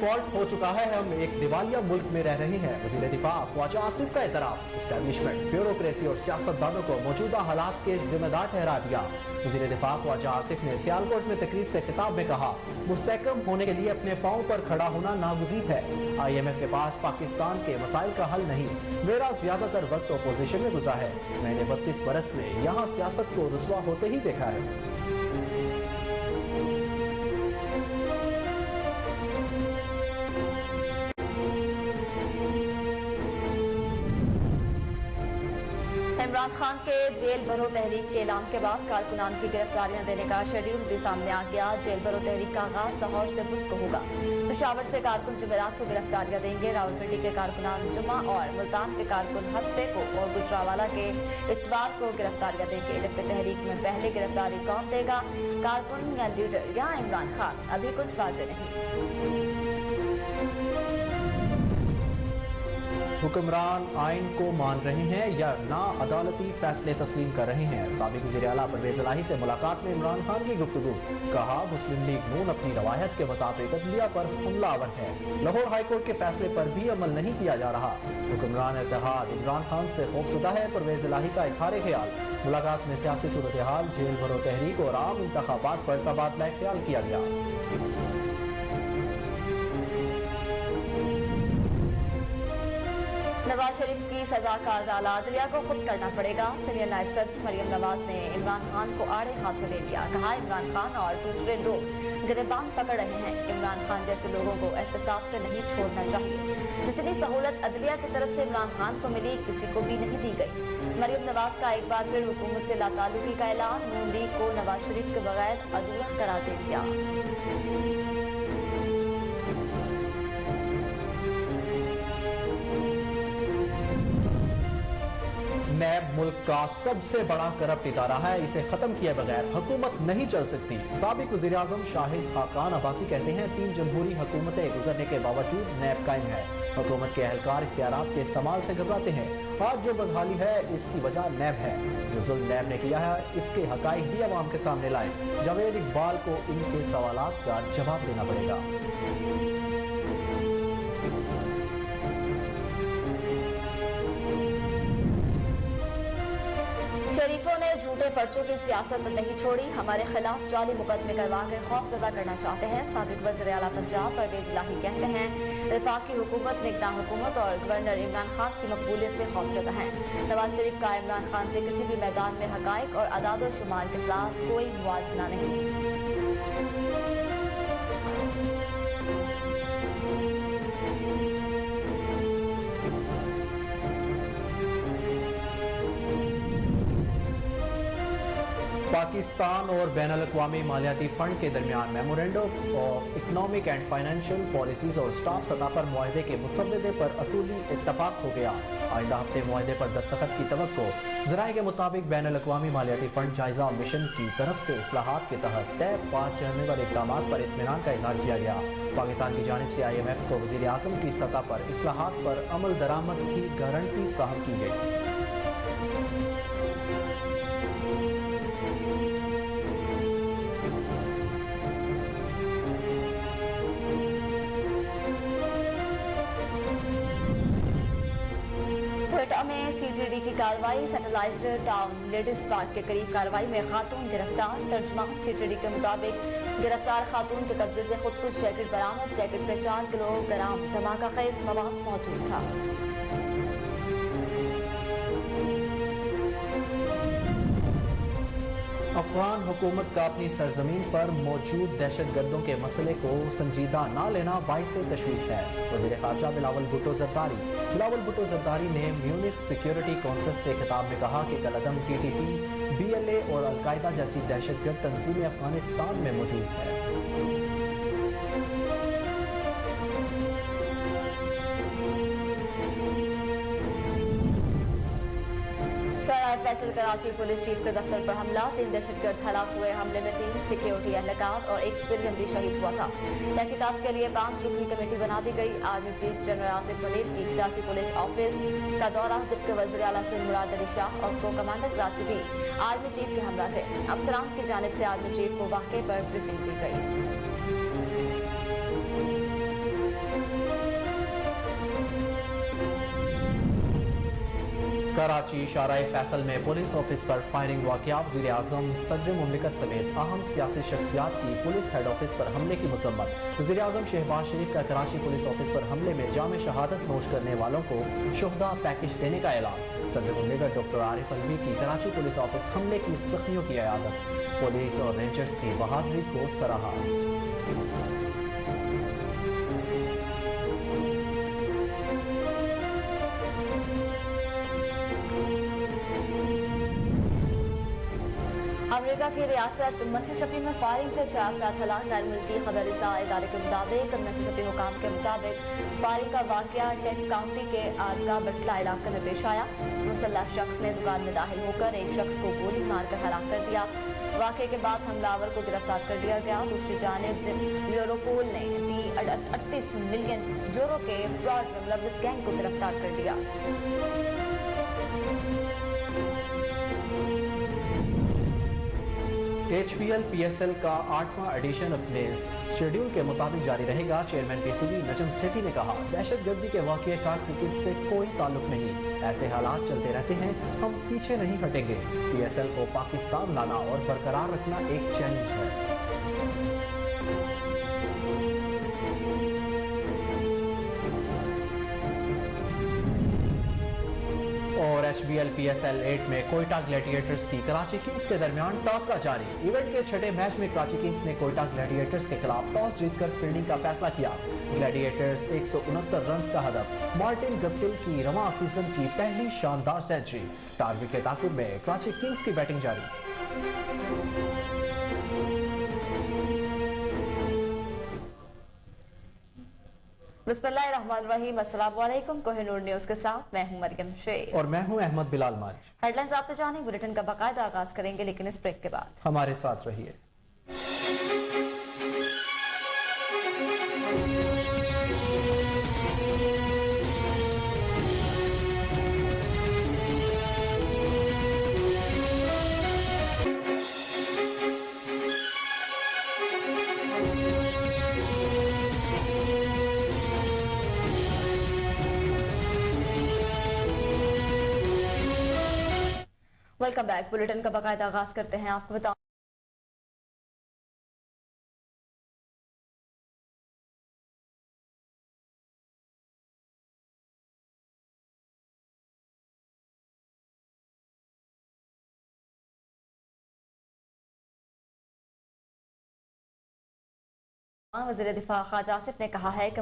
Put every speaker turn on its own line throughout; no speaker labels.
Default हो चुका है, हम एक दिवालिया मुल्क में रह रहे हैं। वज़ीर दिफा ख्वाजा आसिफ का एतराफ़। एस्टैब्लिशमेंट, ब्यूरोक्रेसी और सियासतदानों को मौजूदा हालात के जिम्मेदार ठहरा दिया। वज़ीर दिफा ख्वाजा आसिफ ने सियालकोट में तकरीब से खिताब में कहा, मुस्तहकम होने के लिए अपने पाँव पर खड़ा होना नागुज़ीर है। IMF के पास पाकिस्तान के मसाइल का हल नहीं। मेरा ज्यादातर वक्त अपोजिशन में गुज़रा है। मैंने 32 बरस में यहाँ सियासत को रुसवा होते ही देखा है।
इमरान खान के जेल भरो तहरीक के ऐलान के बाद कारकुनान की गिरफ्तारियां देने का शेड्यूल भी सामने आ गया। जेल भरो तहरीक का आगाज लाहौर से बुध को होगा। पेशावर से कारकुन जुमेरात को गिरफ्तारियां देंगे। रावलपिंडी के कारकुनान जुमा और मुल्तान के कारकुन हफ्ते को और गुजरावाला के इतवार को गिरफ्तारियां देंगे। जबकि तहरीक में पहले गिरफ्तारी कौन देगा, कारकुन या लीडर या इमरान खान, अभी कुछ वाज़ेह नहीं।
हुक्मरान आइन को मान रहे हैं या ना अदालती फैसले तस्लीम कर रहे हैं। साबिक वज़ीर आला परवेज़ इलाही से मुलाकात में इमरान खान की गुफ्तगू। कहा, मुस्लिम लीग नून अपनी रवायत के मुताबिक अदलिया पर हमलावर है। लाहौर हाईकोर्ट के फैसले पर भी अमल नहीं किया जा रहा। हुक्मरान इत्तेहाद इमरान खान से खौफज़दा है। परवेज़ इलाही का इज़हार ख्याल। मुलाकात में सियासी सूरत हाल, जेल भरो तहरीक और आम इंतखाबात पर तबादला ख्याल किया गया।
नवाज शरीफ की सजा का अजाला अदलिया को खुद करना पड़ेगा। सीनियर नायब सदर मरियम नवाज ने इमरान खान को आड़े हाथों ले लिया। कहा, इमरान खान और दूसरे लोग गिरबान पकड़ रहे हैं। इमरान खान जैसे लोगों को एहतसाब से नहीं छोड़ना चाहिए। जितनी सहूलत अदलिया की तरफ से इमरान खान को मिली, किसी को भी नहीं दी गई। मरियम नवाज का एक बार फिर हुकूमत से लाताल्लुकी का ऐलान। नून लीग को नवाज शरीफ के बगैर अधूरा करार दे दिया।
नैब मुल्क का सबसे बड़ा करप्ट इदारा है। इसे खत्म किए बगैर हुकूमत नहीं चल सकती। साबिक वज़ीर आज़म शाहिद खाकान अब्बासी कहते हैं, 3 जमहूरी हुकूमतें गुजरने के बावजूद नैब कायम है। हुकूमत के एहलकार इख्तियारात के इस्तेमाल से घबराते हैं। आज जो बदहाली है, इसकी वजह नैब है। जो जुल्म नैब ने किया है, इसके हकाइक भी अवाम के सामने लाए। जावेद इकबाल को इनके सवालात का जवाब देना पड़ेगा।
शरीफों ने झूठे पर्चों की सियासत नहीं छोड़ी। हमारे खिलाफ जाली मुकदमे करवा कर खौफजदा करना चाहते हैं। साबिक वज़ीर आला पंजाब परवेज़ इलाही कहते हैं, वफाकी हुकूमत, निगरान हुकूमत और गवर्नर इमरान खान की मकबूलियत से खौफजदा हैं। नवाज शरीफ का इमरान खान से किसी भी मैदान में हकाइक और अदाद शुमार के साथ कोई मुआवजा नहीं।
पाकिस्तान और बैनुल-अक़वामी मालियाती फंड के दरमियान memorandum of economic and financial policies और स्टाफ सतह पर मुआहदे के मुसव्वदे पर असूली इत्तफाक हो गया। आइंदा हफ्ते मुआहदे पर दस्तखत की तवक्को। ज़राए के मुताबिक बैनुल-अक़वामी मालियाती फंड जायजा मिशन की तरफ से इस्लाहात के तहत तय 5 जानलेवा इक़दामात पर इत्मीनान का इज़हार किया गया। पाकिस्तान की जानिब से IMF को वज़ीर आज़म की सतह पर इस्लाहात पर अमल दरामद की गारंटी फ़राहम की गई।
क्वेटा में CTD की कार्रवाई। सैटेलाइट टाउन लेडीज पार्क के करीब कार्रवाई में खातून गिरफ्तार। तर्जुमा CTD के मुताबिक गिरफ्तार खातून के कब्जे से खुदकुश जैकेट बरामद। जैकेट में 4 किलोग्राम धमाका खेज मवाद मौजूद था।
अफगान हुकूमत का अपनी सरजमीन पर मौजूद दहशतगर्दों के मसले को संजीदा न लेना बाइस तशवीश है। वज़ीर ख़ारजा बिलावल भुट्टो ज़रदारी ने म्यूनिख सिक्योरिटी कॉन्फ्रेंस से खिताब में कहा कि कलअदम TTP, BLA और अलकायदा जैसी दहशतगर्द तंजीमें अफगानिस्तान में मौजूद है।
फैसल कराची पुलिस चीफ के दफ्तर पर हमला। 3 दहशतगर्द हलाक हुए। हमले में 3 सिक्योरिटी एहलकार और 1 सिविलियन भी शहीद हुआ था। तहकीकात के लिए 5 रुकनी कमेटी बना दी गई। Army chief general Asif Munir की कराची पुलिस ऑफिस का दौरा, जबकि वज़ीर आला से मुराद अली शाह और को कमांडर कराची भी आर्मी चीफ के हमरा थे। अफसरान की जानिब से आर्मी चीफ को वाक़े पर ब्रीफिंग दी गई।
कराची शाराए फैसल में पुलिस ऑफिस पर फायरिंग वाक़या। वज़ीर आज़म सदर मुमलिकत समेत अहम सियासी शख्सियात की पुलिस हेड ऑफिस पर हमले की मज़म्मत। वज़ीर आज़म शहबाज शरीफ का कराची पुलिस ऑफिस पर हमले में जाम शहादत नोश करने वालों को शुहदा पैकेज देने का ऐलान। सदर मुमलिकत डॉक्टर आरिफ अलवी की कराची पुलिस ऑफिस हमले की ज़ख्मियों की इयादत। पुलिस और रेंजर्स की बहादुरी को सराहा।
अमेरिका की रियासत मिसिसिपी में फायरिंग से 4 अफराद हलाक। गैर मुल्की खबर रसा इदारे के मुताबिक मिसिसिपी हुकाम के मुताबिक फायरिंग का वाक़या टेट काउंटी के आरगा बटला इलाके में पेश आया। मुसल्लह शख्स ने दुकान में दाखिल होकर एक शख्स को गोली मारकर हलाक कर दिया। वाक़े के बाद हमलावर को गिरफ्तार कर लिया गया। दूसरी जानिब यूरोपोल ने 38 मिलियन यूरो के फ्रॉड में मुलव्वस गैंग को गिरफ्तार कर लिया।
HPL PSL का 8वां एडिशन अपने शेड्यूल के मुताबिक जारी रहेगा। चेयरमैन PCB नजम सेठी ने कहा, दहशतगर्दी के वाक़ये का क्रिकेट से कोई ताल्लुक नहीं। ऐसे हालात चलते रहते हैं, हम पीछे नहीं हटेंगे। PSL को पाकिस्तान लाना और बरकरार रखना एक चैलेंज है। और HBL PSL 8 में कोयटा ग्लैडिएटर्स की कराची किंग्स के दरमियान टाकरा जारी। इवेंट के छठे मैच में कराची किंग्स ने कोयटा ग्लैडिएटर्स के खिलाफ टॉस जीतकर फील्डिंग का फैसला किया। ग्लैडिएटर्स 169 रन का हदफ। मार्टिन गप्टिल की रवां सीजन की पहली शानदार सेंचुरी। टारगेट के ताकुब में कराची किंग्स की बैटिंग जारी।
बिस्मिल्लाहिर्रहमानिर्रहीम। अस्सलाम वालेकुम। कोहिनूर न्यूज़ के साथ मैं हूं मरियम शेख
और मैं हूं अहमद बिलाल माज।
हेडलाइंस आप तो जानें, बुलेटिन का बाकायदा आगाज करेंगे, लेकिन इस ब्रेक के बाद
हमारे साथ रहिए।
Welcome back. बुलेटिन का बाकायदा आगाज करते हैं। आपको बता वज़ीर दिफा ख्वाजा आसिफ ने कहा है कि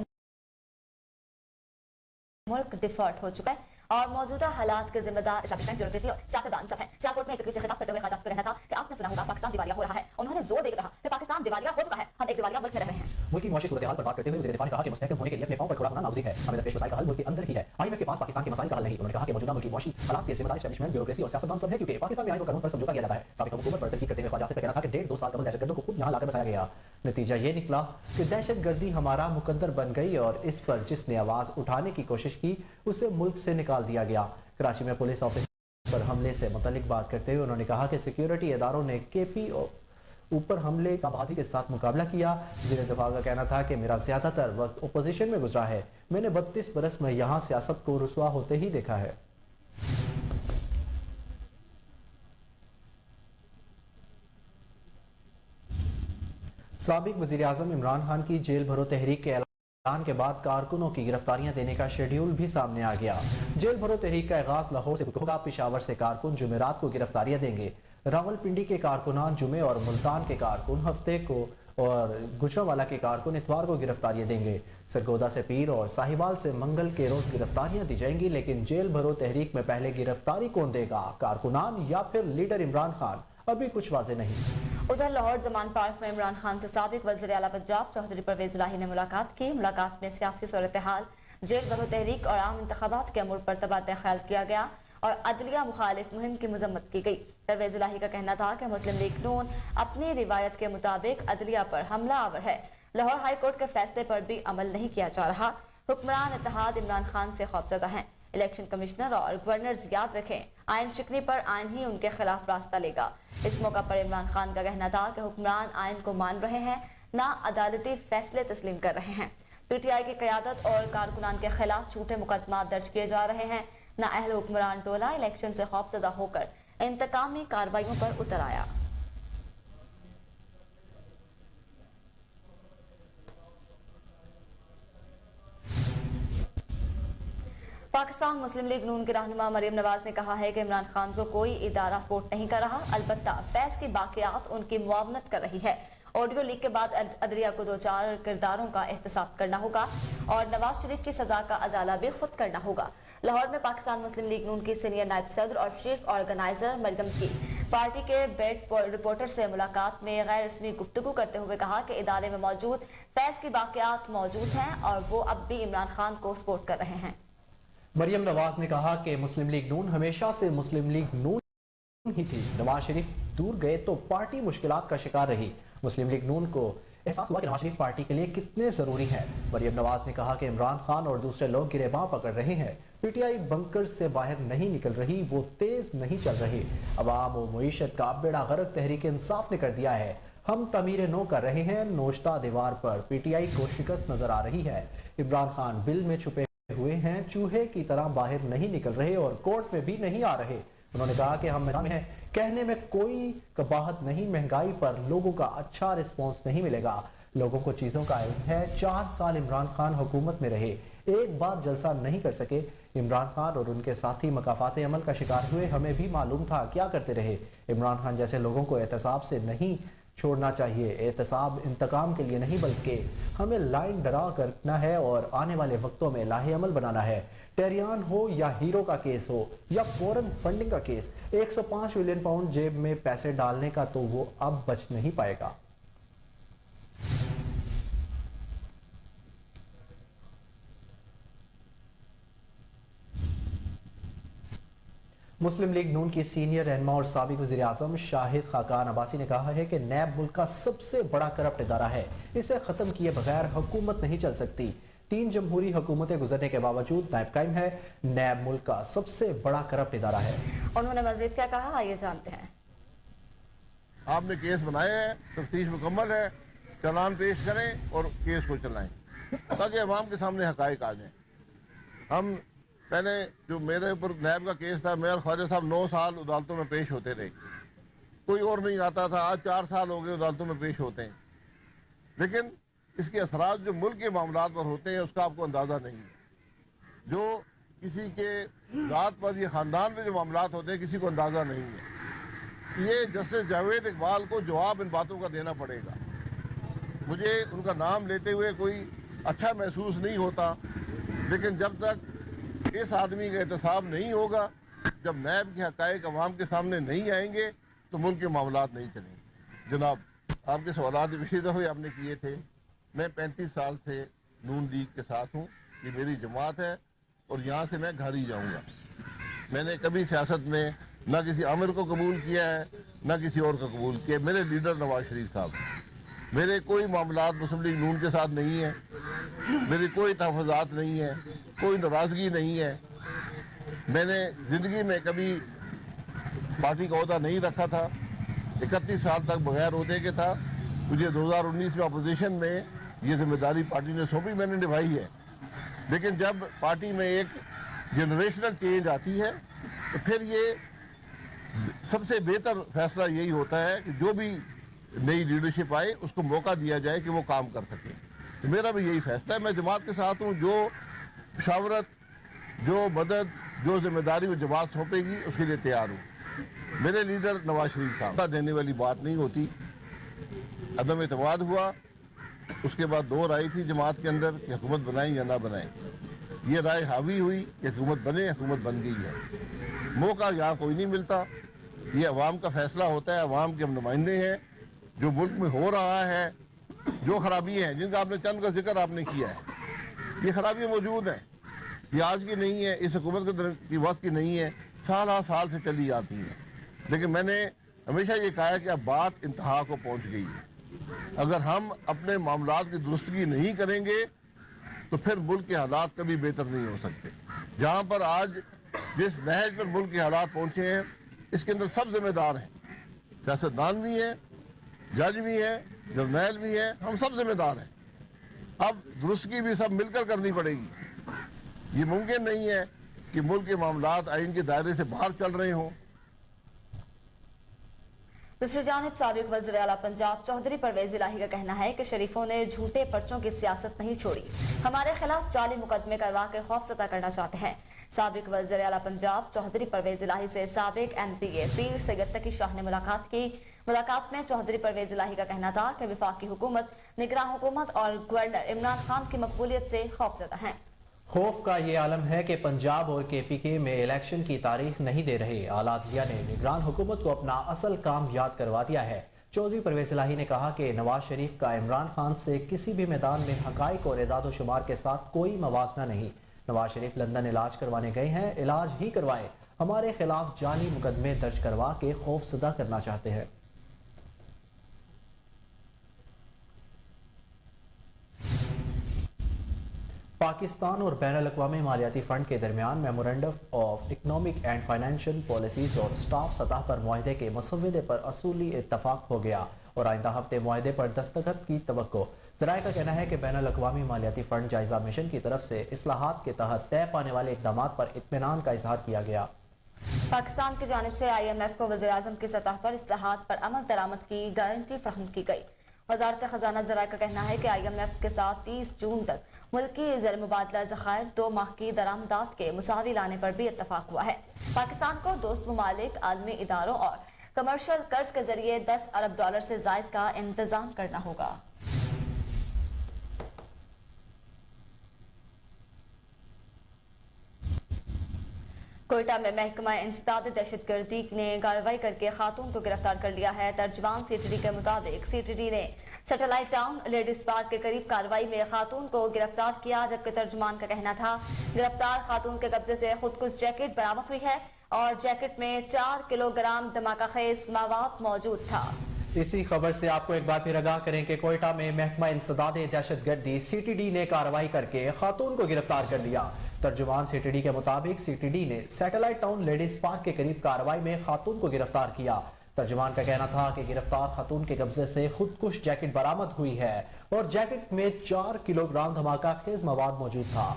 मुल्क डिफॉल्ट हो चुका है और मौजूदा हालात के जिम्मेदार इस्लामिस्ट ब्यूरोक्रेसी और सियासतदान सब हैं। सियालकोट में एक तकरीर से खिताब करते हुए ख्वाजा आसिफ का कहना था कि आपने सुना होगा पाकिस्तान दिवालिया हो रहा है। उन्होंने जोर देकर कहा कि पाकिस्तान दिवालिया हो चुका है, हम एक दिवालिया मुल्क में रह रहे हैं।
मुल्क की मुआशी सूरत-ए-हाल पर बात करते हुए वज़ीर दिफा ने कहा कि मुस्तहकम होने के लिए अपने पांव पर खड़ा होना नाउज़ी है। हमें दरपेश मसाइल का हल मुल्क के अंदर ही है। IMF के पास पाकिस्तान के मसाइल का हल नहीं। उन्होंने कहा कि मौजूदा मुल्क की मुआशी हालात के जिम्मेदार इस्लामिस्ट ब्यूरोक्रेसी और सियासतदान सब है, क्योंकि पाकिस्तान में आइन और कानून पर समझौता किया जाता है। साबिक़ हुकूमत पर तनकीद करते हुए ख्वाजा आसिफ का कहना था कि 1.5-2 साल कबल दहशतगर्दों को खुद यहाँ लाकर बसाया गया। नतीजा ये निकला कि दहशतगर्दी हमारा मुकद्दर बन गई और इस पर जिसने आवाज उठाने की कोशिश की उसे मुल्क से निकाल दिया गया। कराची में पुलिस ऑफिस पर हमले से मुतल्लिक बात करते हुए उन्होंने कहा कि सिक्योरिटी इदारों ने KP ऊपर हमले का बहादुरी के साथ मुकाबला किया। वज़ीर दिफा का कहना था कि मेरा ज्यादातर वक्त अपोजिशन में गुजरा है। मैंने 32 बरस में यहाँ सियासत को रुसवा होते ही देखा है। साबिक वज़ीर आज़म इमरान खान की जेल भरो तहरीक के ऐलान के बाद कारकुनों की गिरफ्तारियां देने का शेड्यूल भी सामने आ गया। जेल भरो तहरीक का आगाज लाहौर से होगा। पेशावर से कारकुन जुमेरात को गिरफ्तारियां देंगे। रावलपिंडी के कारकुनान जुमे और मुल्तान के कारकुन हफ्ते को और गुजरांवाला के कारकुन इतवार को गिरफ्तारियां देंगे। सरगोदा से पीर और साहिवाल से मंगल के रोज गिरफ्तारियां दी जाएंगी। लेकिन जेल भरो तहरीक में पहले गिरफ्तारी कौन देगा, कारकुनान या फिर लीडर इमरान खान, अभी कुछ वाज़ेह नहीं।
उधर लाहौर जमान पार्क में इमरान खान से साबिक वज़ीर आला पंजाब चौधरी परवेज इलाही ने मुलाकात की। मुलाकात में सियासी सूरत-ए-हाल, जेल भरो तहरीक और आम इंतखाबात के अमूर पर तबादला ख्याल किया गया और अदलिया मुखालिफ मुहिम की मजम्मत की गई। परवेज इलाही का कहना था कि मुस्लिम लीग नून अपनी रिवायत के मुताबिक अदलिया पर हमला आवर है। लाहौर हाई कोर्ट के फैसले पर भी अमल नहीं किया जा रहा। हुक्मरान इत्तेहाद इमरान खान से खौफजदा हैं। इलेक्शन कमिश्नर और गवर्नर याद रखें, आइन शिकनी पर आइन ही उनके खिलाफ रास्ता लेगा। इस मौका पर इमरान खान का कहना था कि हुक्मरान आइन को मान रहे हैं, ना अदालती फैसले तस्लीम कर रहे हैं। PTI की क़यादत और कारकुनान के खिलाफ झूठे मुकदमा दर्ज किए जा रहे हैं। नाअहल हुक्मरान टोला इलेक्शन से खौफजदा होकर इंतकामी कार्रवाइयों पर उतर आया। पाकिस्तान मुस्लिम लीग नून के रहनुमा मरियम नवाज ने कहा है कि इमरान खान को कोई इदारा सपोर्ट नहीं कर रहा, अलबत्ता फैज़ की बाकियात उनकी मुआवनत कर रही है। ऑडियो लीक के बाद अदलिया को 2-4 किरदारों का एहतसाब करना होगा और नवाज शरीफ की सजा का अजाला भी खुद करना होगा। लाहौर में पाकिस्तान मुस्लिम लीग नून की सीनियर नायब सदर और चीफ ऑर्गेनाइजर मरियम की पार्टी के बेड रिपोर्टर से मुलाकात में गैर रस्मी गुफ्तगू करते हुए कहा कि इदारे में मौजूद फैज़ की बाकियात मौजूद हैं और वो अब भी इमरान खान को सपोर्ट कर रहे हैं।
मरियम नवाज ने कहा कि मुस्लिम लीग नून हमेशा से मुस्लिम लीग नून ही थी। नवाज शरीफ दूर गए तो पार्टी मुश्किलात का शिकार रही। मुस्लिम लीग नून को एहसास हुआ कि नवाज शरीफ पार्टी के लिए कितने जरूरी हैं। मरियम नवाज ने कहा कि इमरान खान और दूसरे लोग गिरेबां पकड़ रहे हैं। पीटीआई बंकर से बाहर नहीं निकल रही, वो तेज नहीं चल रही। अवाम और मईशत का बेड़ा गर्क तहरीक इंसाफ ने कर दिया है। हम तमीर नो कर रहे हैं। नोश्ता दीवार पर पीटीआई को शिकस्त नजर आ रही है। इमरान खान बिल में छुपे हुए हैं, चूहे की तरह बाहर नहीं निकल रहे और कोर्ट में भी नहीं आ रहे। उन्होंने कहा कि हम मैदान में हैं, कहने में कोई कबाहत नहीं। महंगाई पर लोगों का अच्छा रिस्पॉन्स नहीं मिलेगा। लोगों को चीजों का इल्म है। 4 साल इमरान खान हुकूमत में रहे, एक बार जलसा नहीं कर सके। इमरान खान और उनके साथी मकाफात अमल का शिकार हुए। हमें भी मालूम था क्या करते रहे। इमरान खान जैसे लोगों को एहतसाब से नहीं छोड़ना चाहिए। एहतसाब इंतकाम के लिए नहीं, बल्कि हमें लाइन डरा करना है और आने वाले वक्तों में लाहे अमल बनाना है। टेरियान हो या हीरो का केस हो या फॉरेन फंडिंग का केस, 105 मिलियन पाउंड जेब में पैसे डालने का तो वो अब बच नहीं पाएगा। मुस्लिम लीग नून की सीनियर रहनुमा और साबिक वज़ीर आज़म शाहिद खाकान अब्बासी ने कहा है कि नैब मुल्क का सबसे बड़ा करप्ट इदारा है। इसे खत्म किए बगैर हुकूमत नहीं चल सकती। 3 जमहूरी हुकूमतें गुजरने के बावजूद नैब कायम है। नैब मुल्क का सबसे बड़ा करप्ट इदारा है।
उन्होंने मजीद क्या कहा, आइए जानते हैं।
आपने केस बनाए हैं, तफ्तीश मुकम्मल है, चालान पेश करें और केस को चलाएं ताकि अवाम के सामने हकायक आ जाएं। हम पहले जो मेरे ऊपर नैब का केस था, मैं और ख्वाजा साहब 9 साल अदालतों में पेश होते रहे, कोई और नहीं आता था। आज 4 साल हो गए अदालतों में पेश होते हैं, लेकिन इसके असरात जो मुल्क के मामलात पर होते हैं उसका आपको अंदाज़ा नहीं है। जो किसी के ज़ात पर या ख़ानदान में जो मामलात होते हैं किसी को अंदाज़ा नहीं है। ये जस्टिस जावेद इकबाल को जवाब इन बातों का देना पड़ेगा। मुझे उनका नाम लेते हुए कोई अच्छा महसूस नहीं होता, लेकिन जब तक इस आदमी का एहतसाब नहीं होगा, जब नैब के हकायक अवाम के सामने नहीं आएंगे तो मुल्क के मामलात नहीं चलेंगे। जनाब, आपके सवालात पिछली दफ़े आपने किए थे। मैं 35 साल से नून लीग के साथ हूँ, ये मेरी जमात है और यहाँ से मैं घर ही जाऊँगा। मैंने कभी सियासत में न किसी आमिर को कबूल किया है न किसी और को कबूल किया। मेरे लीडर नवाज शरीफ साहब, मेरे कोई मामलात मुस्लिम लीग नून के साथ नहीं है, मेरी कोई तहफ़्फ़ुज़ात नहीं है, कोई नाराज़गी नहीं है। मैंने ज़िंदगी में कभी पार्टी का ओहदा नहीं रखा था। 31 साल तक बगैर ओहदे के था। मुझे 2019 में अपोजिशन में ये जिम्मेदारी पार्टी ने सौंपी, मैंने निभाई है। लेकिन जब पार्टी में एक जनरेशनल चेंज आती है तो फिर ये सबसे बेहतर फैसला यही होता है कि जो भी नई लीडरशिप आए उसको मौका दिया जाए कि वो काम कर सके। तो मेरा भी यही फैसला है। मैं जमात के साथ हूँ। जो मुशावरत, जो मदद, जो जिम्मेदारी वो जमात सौंपेगी उसके लिए तैयार हूँ। मेरे लीडर नवाज शरीफ साहब देने वाली बात नहीं होती। अदम एतमाद हुआ, उसके बाद 2 राय थी जमात के अंदर कि हुकूमत बनाएं या ना बनाएं। ये राय हावी हुई कि हुकूमत बने, हुकूमत बन गई है। मौका यहाँ कोई नहीं मिलता। ये अवाम का फैसला होता है। अवाम के हम नुमाइंदे हैं। जो मुल्क में हो रहा है, जो खराबी हैं जिनका आपने चंद का जिक्र आपने किया है, ये खराबियाँ मौजूद हैं। ये आज की नहीं है, इस हुकूमत की वक्त की नहीं है, साल से चली आती है। लेकिन मैंने हमेशा ये कहा है कि अब बात इंतहा को पहुँच गई है। अगर हम अपने मामलात की दुरुस्तगी नहीं करेंगे तो फिर मुल्क के हालात कभी बेहतर नहीं हो सकते। जहाँ पर आज जिस नहज पर मुल्क के हालात पहुँचे हैं, इसके अंदर सब जिम्मेदार हैं। सियासतदान भी हैं, जज भी है, जर्नैल भी है, हम सब जिम्मेदार हैं। अब दुरुस्तगी भी सब मिलकर करनी पड़ेगी। ये मुमकिन नहीं है کہ ملک کے معاملات آئین کے دائرے سے باہر چل رہے ہوں۔
دوسری جانب سابق وزیر اعلیٰ پنجاب چودھری پرویز الہی کا کہنا ہے کہ شریفوں نے جھوٹے پرچوں کی سیاست نہیں چھوڑی، ہمارے خلاف جعلی مقدمے کروا کر خوفزدہ کرنا چاہتے ہیں۔ سابق وزیر اعلیٰ پنجاب چودھری پرویز الہی سے سابق NPA پیر سید تقی شاہ نے ملاقات کی۔ ملاقات میں چودھری پرویز الہی کا کہنا تھا کہ وفاقی حکومت، نگراں حکومت اور گورنر عمران خان کی مقبولیت سے خوفزدہ ہیں۔
خوف کا یہ عالم ہے کہ پنجاب اور KPK میں الیکشن کی تاریخ نہیں دے رہے۔ اعلیٰ عدلیہ نے نگران حکومت کو اپنا اصل کام یاد کروا دیا ہے۔ چودھری پرویز الہی نے کہا کہ نواز شریف کا عمران خان سے کسی بھی میدان میں حقائق اور اعداد و شمار کے ساتھ کوئی موازنہ نہیں۔ نواز شریف لندن علاج کروانے گئے ہیں، علاج ہی کروائے، ہمارے خلاف جعلی مقدمے درج کروا کے خوف زدہ کرنا چاہتے ہیں۔ پاکستان اور بین الاقوامی مالیاتی فنڈ کے درمیان memorandum of economic and financial policies اور سٹاف سطح پر معاہدے کے مسودے پر اصولی اتفاق ہو گیا اور آئندہ ہفتے معاہدے پر دستخط کی توقع۔ ذرائع کا کہنا ہے کہ بین الاقوامی مالیاتی فنڈ جائزہ مشن کی طرف سے اصلاحات کے تحت طے پانے والے اقدامات پر اطمینان کا اظہار کیا گیا۔
پاکستان کی جانب سے IMF کو وزیراعظم کی سطح پر اصلاحات پر عمل درآمد کی گارنٹی فراہم کی گئی۔ وزارت خزانہ ذرائع کا کہنا ہے کہ IMF کے ساتھ 30 جون تک ملکی زر مبادلہ ذخائر 2 ماہ کی درآمدات کے مساوی لانے پر بھی اتفاق ہوا ہے۔ پاکستان کو دوست ممالک، عالمی اداروں اور کمرشل قرض کے ذریعے $10 ارب سے زائد کا انتظام کرنا ہوگا۔ کوئٹہ میں محکمہ انسداد دہشت گردی نے کارروائی کر کے خاتون کو گرفتار کر لیا ہے۔ ترجمان CTD کے مطابق CTD نے سیٹلائٹ ٹاؤن لیڈیز پارک کے قریب کارروائی میں خاتون کو گرفتار کیا، جبکہ ترجمان کا کہنا تھا گرفتار خاتون کے قبضے سے خودکش جیکٹ برآمد ہوئی ہے اور جیکٹ میں 4 کلو گرام دھماکہ خیز مواد موجود تھا۔
اسی خبر سے آپ کو ایک بات پھر آگاہ کریں کہ کوئٹہ میں محکمہ انسداد دہشت گردی CTD نے کارروائی کر کے خاتون کو گرفتار کر لیا۔ ترجمان CTD کے مطابق CTD نے سیٹلائٹ ٹاؤن لیڈیز پارک کے قریب کارروائی میں خاتون کو گرفتار کیا۔ ترجمان کا کہنا تھا کہ گرفتار خاتون کے قبضے سے خودکش جیکٹ برآمد ہوئی ہے اور جیکٹ میں 4 کلو گرام دھماکہ خیز مواد موجود تھا۔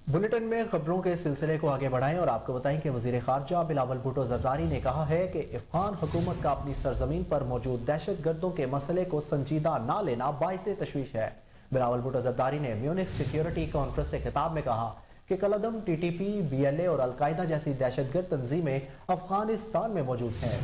بلیٹن میں خبروں کے سلسلے کو آگے بڑھائیں اور آپ کو بتائیں کہ وزیر خارجہ بلاول بھٹو زرداری نے کہا ہے کہ افغان حکومت کا اپنی سرزمین پر موجود دہشت گردوں کے مسئلے کو سنجیدہ نہ لینا باعث تشویش ہے۔ بلاول بھٹو زرداری نے میونخ سیکیورٹی کانفرنس سے خطاب میں کہا کہ کالعدم TTP، BLA اور القاعدہ جیسی دہشت گرد تنظیمیں افغانستان میں موجود ہیں۔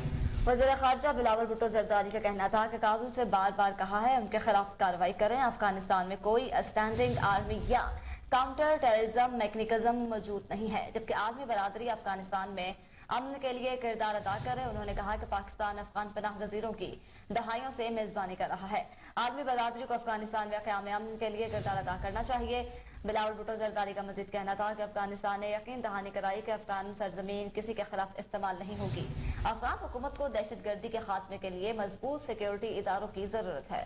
وزیر خارجہ بلاول بھٹو زرداری کا کہنا تھا کہ کابل سے بار بار کہا ہے ان کے خلاف کارروائی کریں۔ افغانستان میں کوئی اسٹینڈنگ آرمی یا کاؤنٹر ٹیررزم میکنیزم موجود نہیں ہے، جبکہ عالمی برادری افغانستان میں امن کے لیے کردار ادا کرے۔ انہوں نے کہا کہ پاکستان افغان پناہ گزینوں کی دہائیوں سے میزبانی کر رہا ہے، عالمی برادری کو افغانستان میں قیام امن کے لیے کردار ادا کرنا چاہیے۔ بلاول بھٹو زرداری کا مزید کہنا تھا کہ افغانستان نے یقین دہانی کرائی کہ افغان سرزمین کسی کے خلاف استعمال نہیں ہوگی۔ افغان حکومت کو دہشت گردی کے خاتمے کے لیے مضبوط سیکیورٹی اداروں کی ضرورت ہے۔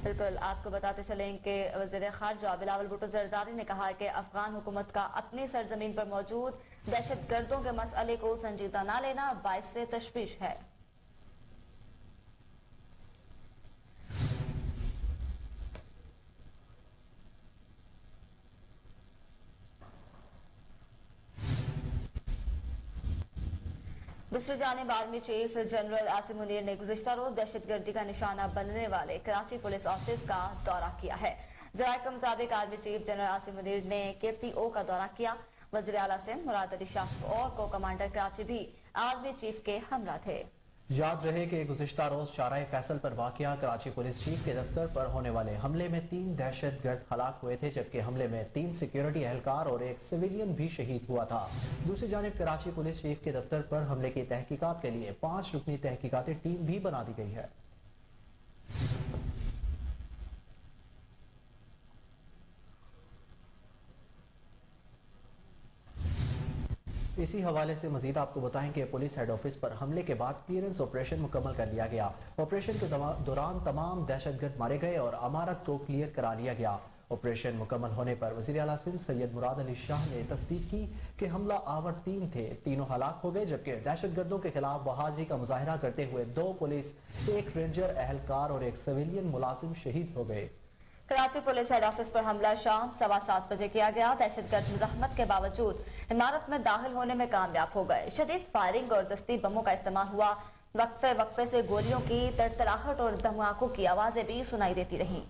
بالکل، آپ کو بتاتے چلیں کہ وزیر خارجہ بلاول بھٹو زرداری نے کہا کہ افغان حکومت کا اپنی سرزمین پر موجود دہشت گردوں کے مسئلے کو سنجیدہ نہ لینا باعث تشویش ہے۔ دوسری جانب army chief general Asim Munir نے گزشتہ روز دہشت گردی کا نشانہ بننے والے کراچی پولیس آفس کا دورہ کیا ہے۔ ذرائع کے مطابق army chief general Asim Munir نے KPO کا دورہ کیا۔ وزیر اعلیٰ سندھ مراد علی شاہ اور کو کمانڈر کراچی بھی آرمی چیف کے ہمراہ تھے۔
یاد رہے کہ گزشتہ روز چارہ فیصل پر واقعہ کراچی پولیس چیف کے دفتر پر ہونے والے حملے میں 3 دہشت گرد ہلاک ہوئے تھے، جبکہ حملے میں 3 سیکیورٹی اہلکار اور 1 سویلین بھی شہید ہوا تھا۔ دوسری جانب کراچی پولیس چیف کے دفتر پر حملے کی تحقیقات کے لیے 5 رکنی تحقیقاتی ٹیم بھی بنا دی گئی ہے۔ اسی حوالے سے مزید آپ کو بتائیں کہ پولیس ہیڈ آفس پر حملے کے بعد کلیئرنس آپریشن مکمل کر لیا گیا۔ آپریشن کے دوران تمام دہشت گرد مارے گئے اور عمارت کو کلیئر کرا لیا گیا۔ ऑपरेशन मुकम्मल होने पर वज़ीर आला सिंध सैयद मुराद अली शाह ने तस्दीक की कि हमला आवर 3 थे, तीनों हलाक हो गए, जबकि दहशतगर्दों के खिलाफ बहादुरी का मुजाहरा करते हुए 2 पुलिस, 1 रेंजर एहलकार और 1 सिविलियन मुलाजिम शहीद हो गए।
कराची पुलिस हेड ऑफिस पर हमला शाम 7:15 बजे किया गया। दहशतगर्द मुज़ाहमत के बावजूद इमारत में दाखिल होने में कामयाब हो गए। शदीद फायरिंग और दस्ती बमों का इस्तेमाल हुआ। वक्फे से गोलियों की तड़तड़ाहट और धमाकों की आवाजें भी सुनाई देती रहीं।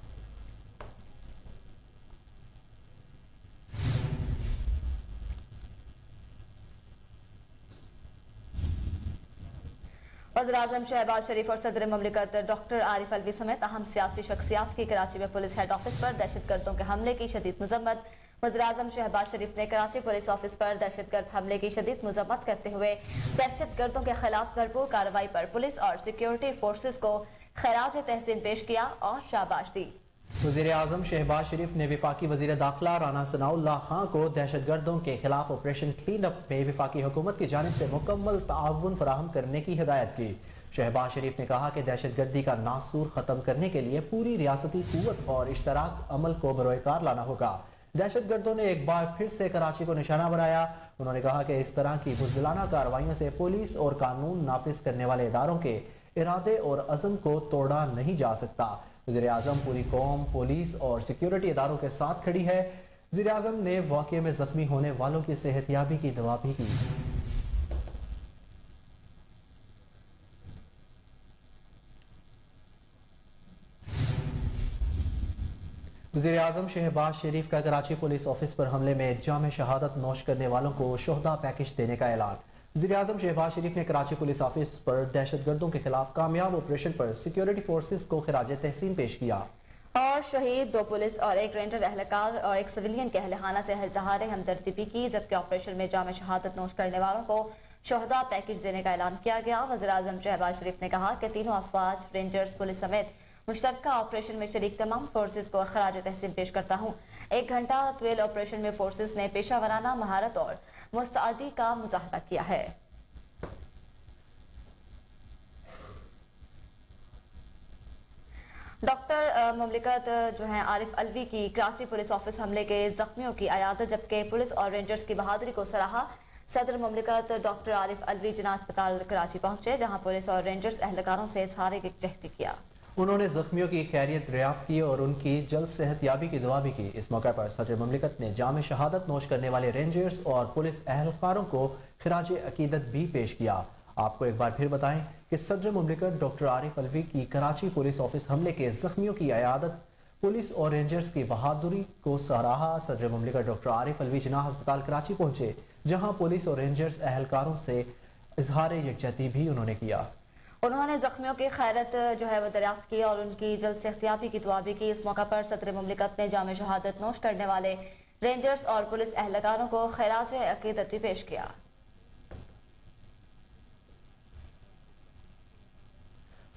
वज़ीर-ए-आज़म शहबाज शरीफ और सदर मुमलिकत डॉक्टर आरिफ अलवी समेत अहम सियासी शख्सियात की कराची में पुलिस हेड ऑफिस पर दहशतगर्दों के हमले की शदीद मजम्मत। वज़ीर-ए-आज़म शहबाज शरीफ ने कराची पुलिस ऑफिस पर दहशतगर्द हमले की शदीद मजम्मत करते हुए दहशतगर्दों के खिलाफ भरपूर कार्रवाई पर पुलिस और सिक्योरिटी फोर्सेस को खराज तहसीन पेश किया और शाबाश दी।
वज़ीर-ए-आज़म शहबाज शरीफ ने वफाकी वज़ीर दाखिला राना सनाउल्लाह खां को दहशतगर्दों के खिलाफ ऑपरेशन क्लीन अप में वफाकी हुकूमत की जानिब से मुकम्मल ताउन फराहम करने की हिदायत की। शहबाज शरीफ ने कहा कि दहशतगर्दी का नासूर खत्म करने के लिए पूरी रियासती कुव्वत और इश्तराक अमल को बरोकार लाना होगा। दहशतगर्दों ने एक बार फिर से कराची को निशाना बनाया। उन्होंने कहा कि इस तरह की बुज़दिलाना कार्रवाइयों से पुलिस और कानून नाफिज करने वाले इदारों के इरादे और अज़म को तोड़ा नहीं जा सकता। वज़ीर-ए-आज़म पूरी कौम, पुलिस और सिक्योरिटी इदारों के साथ खड़ी है। वज़ीर-ए-आज़म ने वाक़े में जख्मी होने वालों की सेहतयाबी की दुआ भी की। वज़ीर-ए-आज़म शहबाज शरीफ का कराची पुलिस ऑफिस पर हमले में जाम शहादत नोश करने वालों को शोहदा पैकेज देने का ऐलान। वज़ीर-ए-आज़म शहबाज शरीफ ने कराची पुलिस ऑफिस पर दहशतगर्दों के खिलाफ कामयाब ऑपरेशन पर सिक्योरिटी फोर्सेस को खिराज तहसीन पेश किया
और शहीद 2 पुलिस और 1 रेंजर एहलकार और 1 सिविलियन के अहलखाना से इज़हार हमदर्दी भी की, जबकि ऑपरेशन में जाम शहादत नोश करने वालों को शोहदा पैकेज देने का ऐलान किया गया। वज़ीर-ए-आज़म शहबाज शरीफ ने कहा कि तीनों अफवाज, रेंजर्स, पुलिस समेत मुश्तरका ऑपरेशन में शरीक तमाम फोर्सेस को खराज तहसीन पेश करता हूँ। 1 घंटा तवील ऑपरेशन में फोर्सेस ने पेशा वराना महारत और मुस्तैदी का मुजाहरा किया है। डॉक्टर मुमलिकत जो है आरिफ अलवी की कराची पुलिस ऑफिस हमले के जख्मियों की अयादत, जबकि पुलिस और रेंजर्स की बहादुरी को सराहा। सदर मुमलिकत डॉक्टर आरिफ अलवी जिना अस्पताल कराची पहुंचे, जहां पुलिस और रेंजर्स एहलकारों से इज़हार यकजहती किया।
उन्होंने जख्मियों की खैरियत दरियाफ्त की और उनकी जल्द सेहतयाबी की दुआ भी की। इस मौके पर सदर मुमलिकत ने जाम शहादत नोश करने वाले रेंजर्स और पुलिस एहलकारों को खिराज अकीदत भी पेश किया। आपको एक बार फिर बताएं कि सदर मुमलिकत डॉक्टर आरिफ अलवी की कराची पुलिस ऑफिस हमले के जख्मियों की अयादत, पुलिस और रेंजर्स की बहादुरी को सराहा। सदर मुमलिकत डॉक्टर आरिफ अलवी जिनाह अस्पताल कराची पहुंचे, जहां पुलिस और रेंजर्स एहलकारों से इजहार यकजहती भी उन्होंने किया।
उन्होंने जख्मियों की खैरत जो है वो दरियाफ्त की और उनकी जल्द सेहतयाबी की दुआ भी की। इस मौका पर सदर मुमलिकत ने जाम शहादत नोश करने वाले रेंजर्स और पुलिस एहलकारों को खैराज अकीदत भी पेश किया।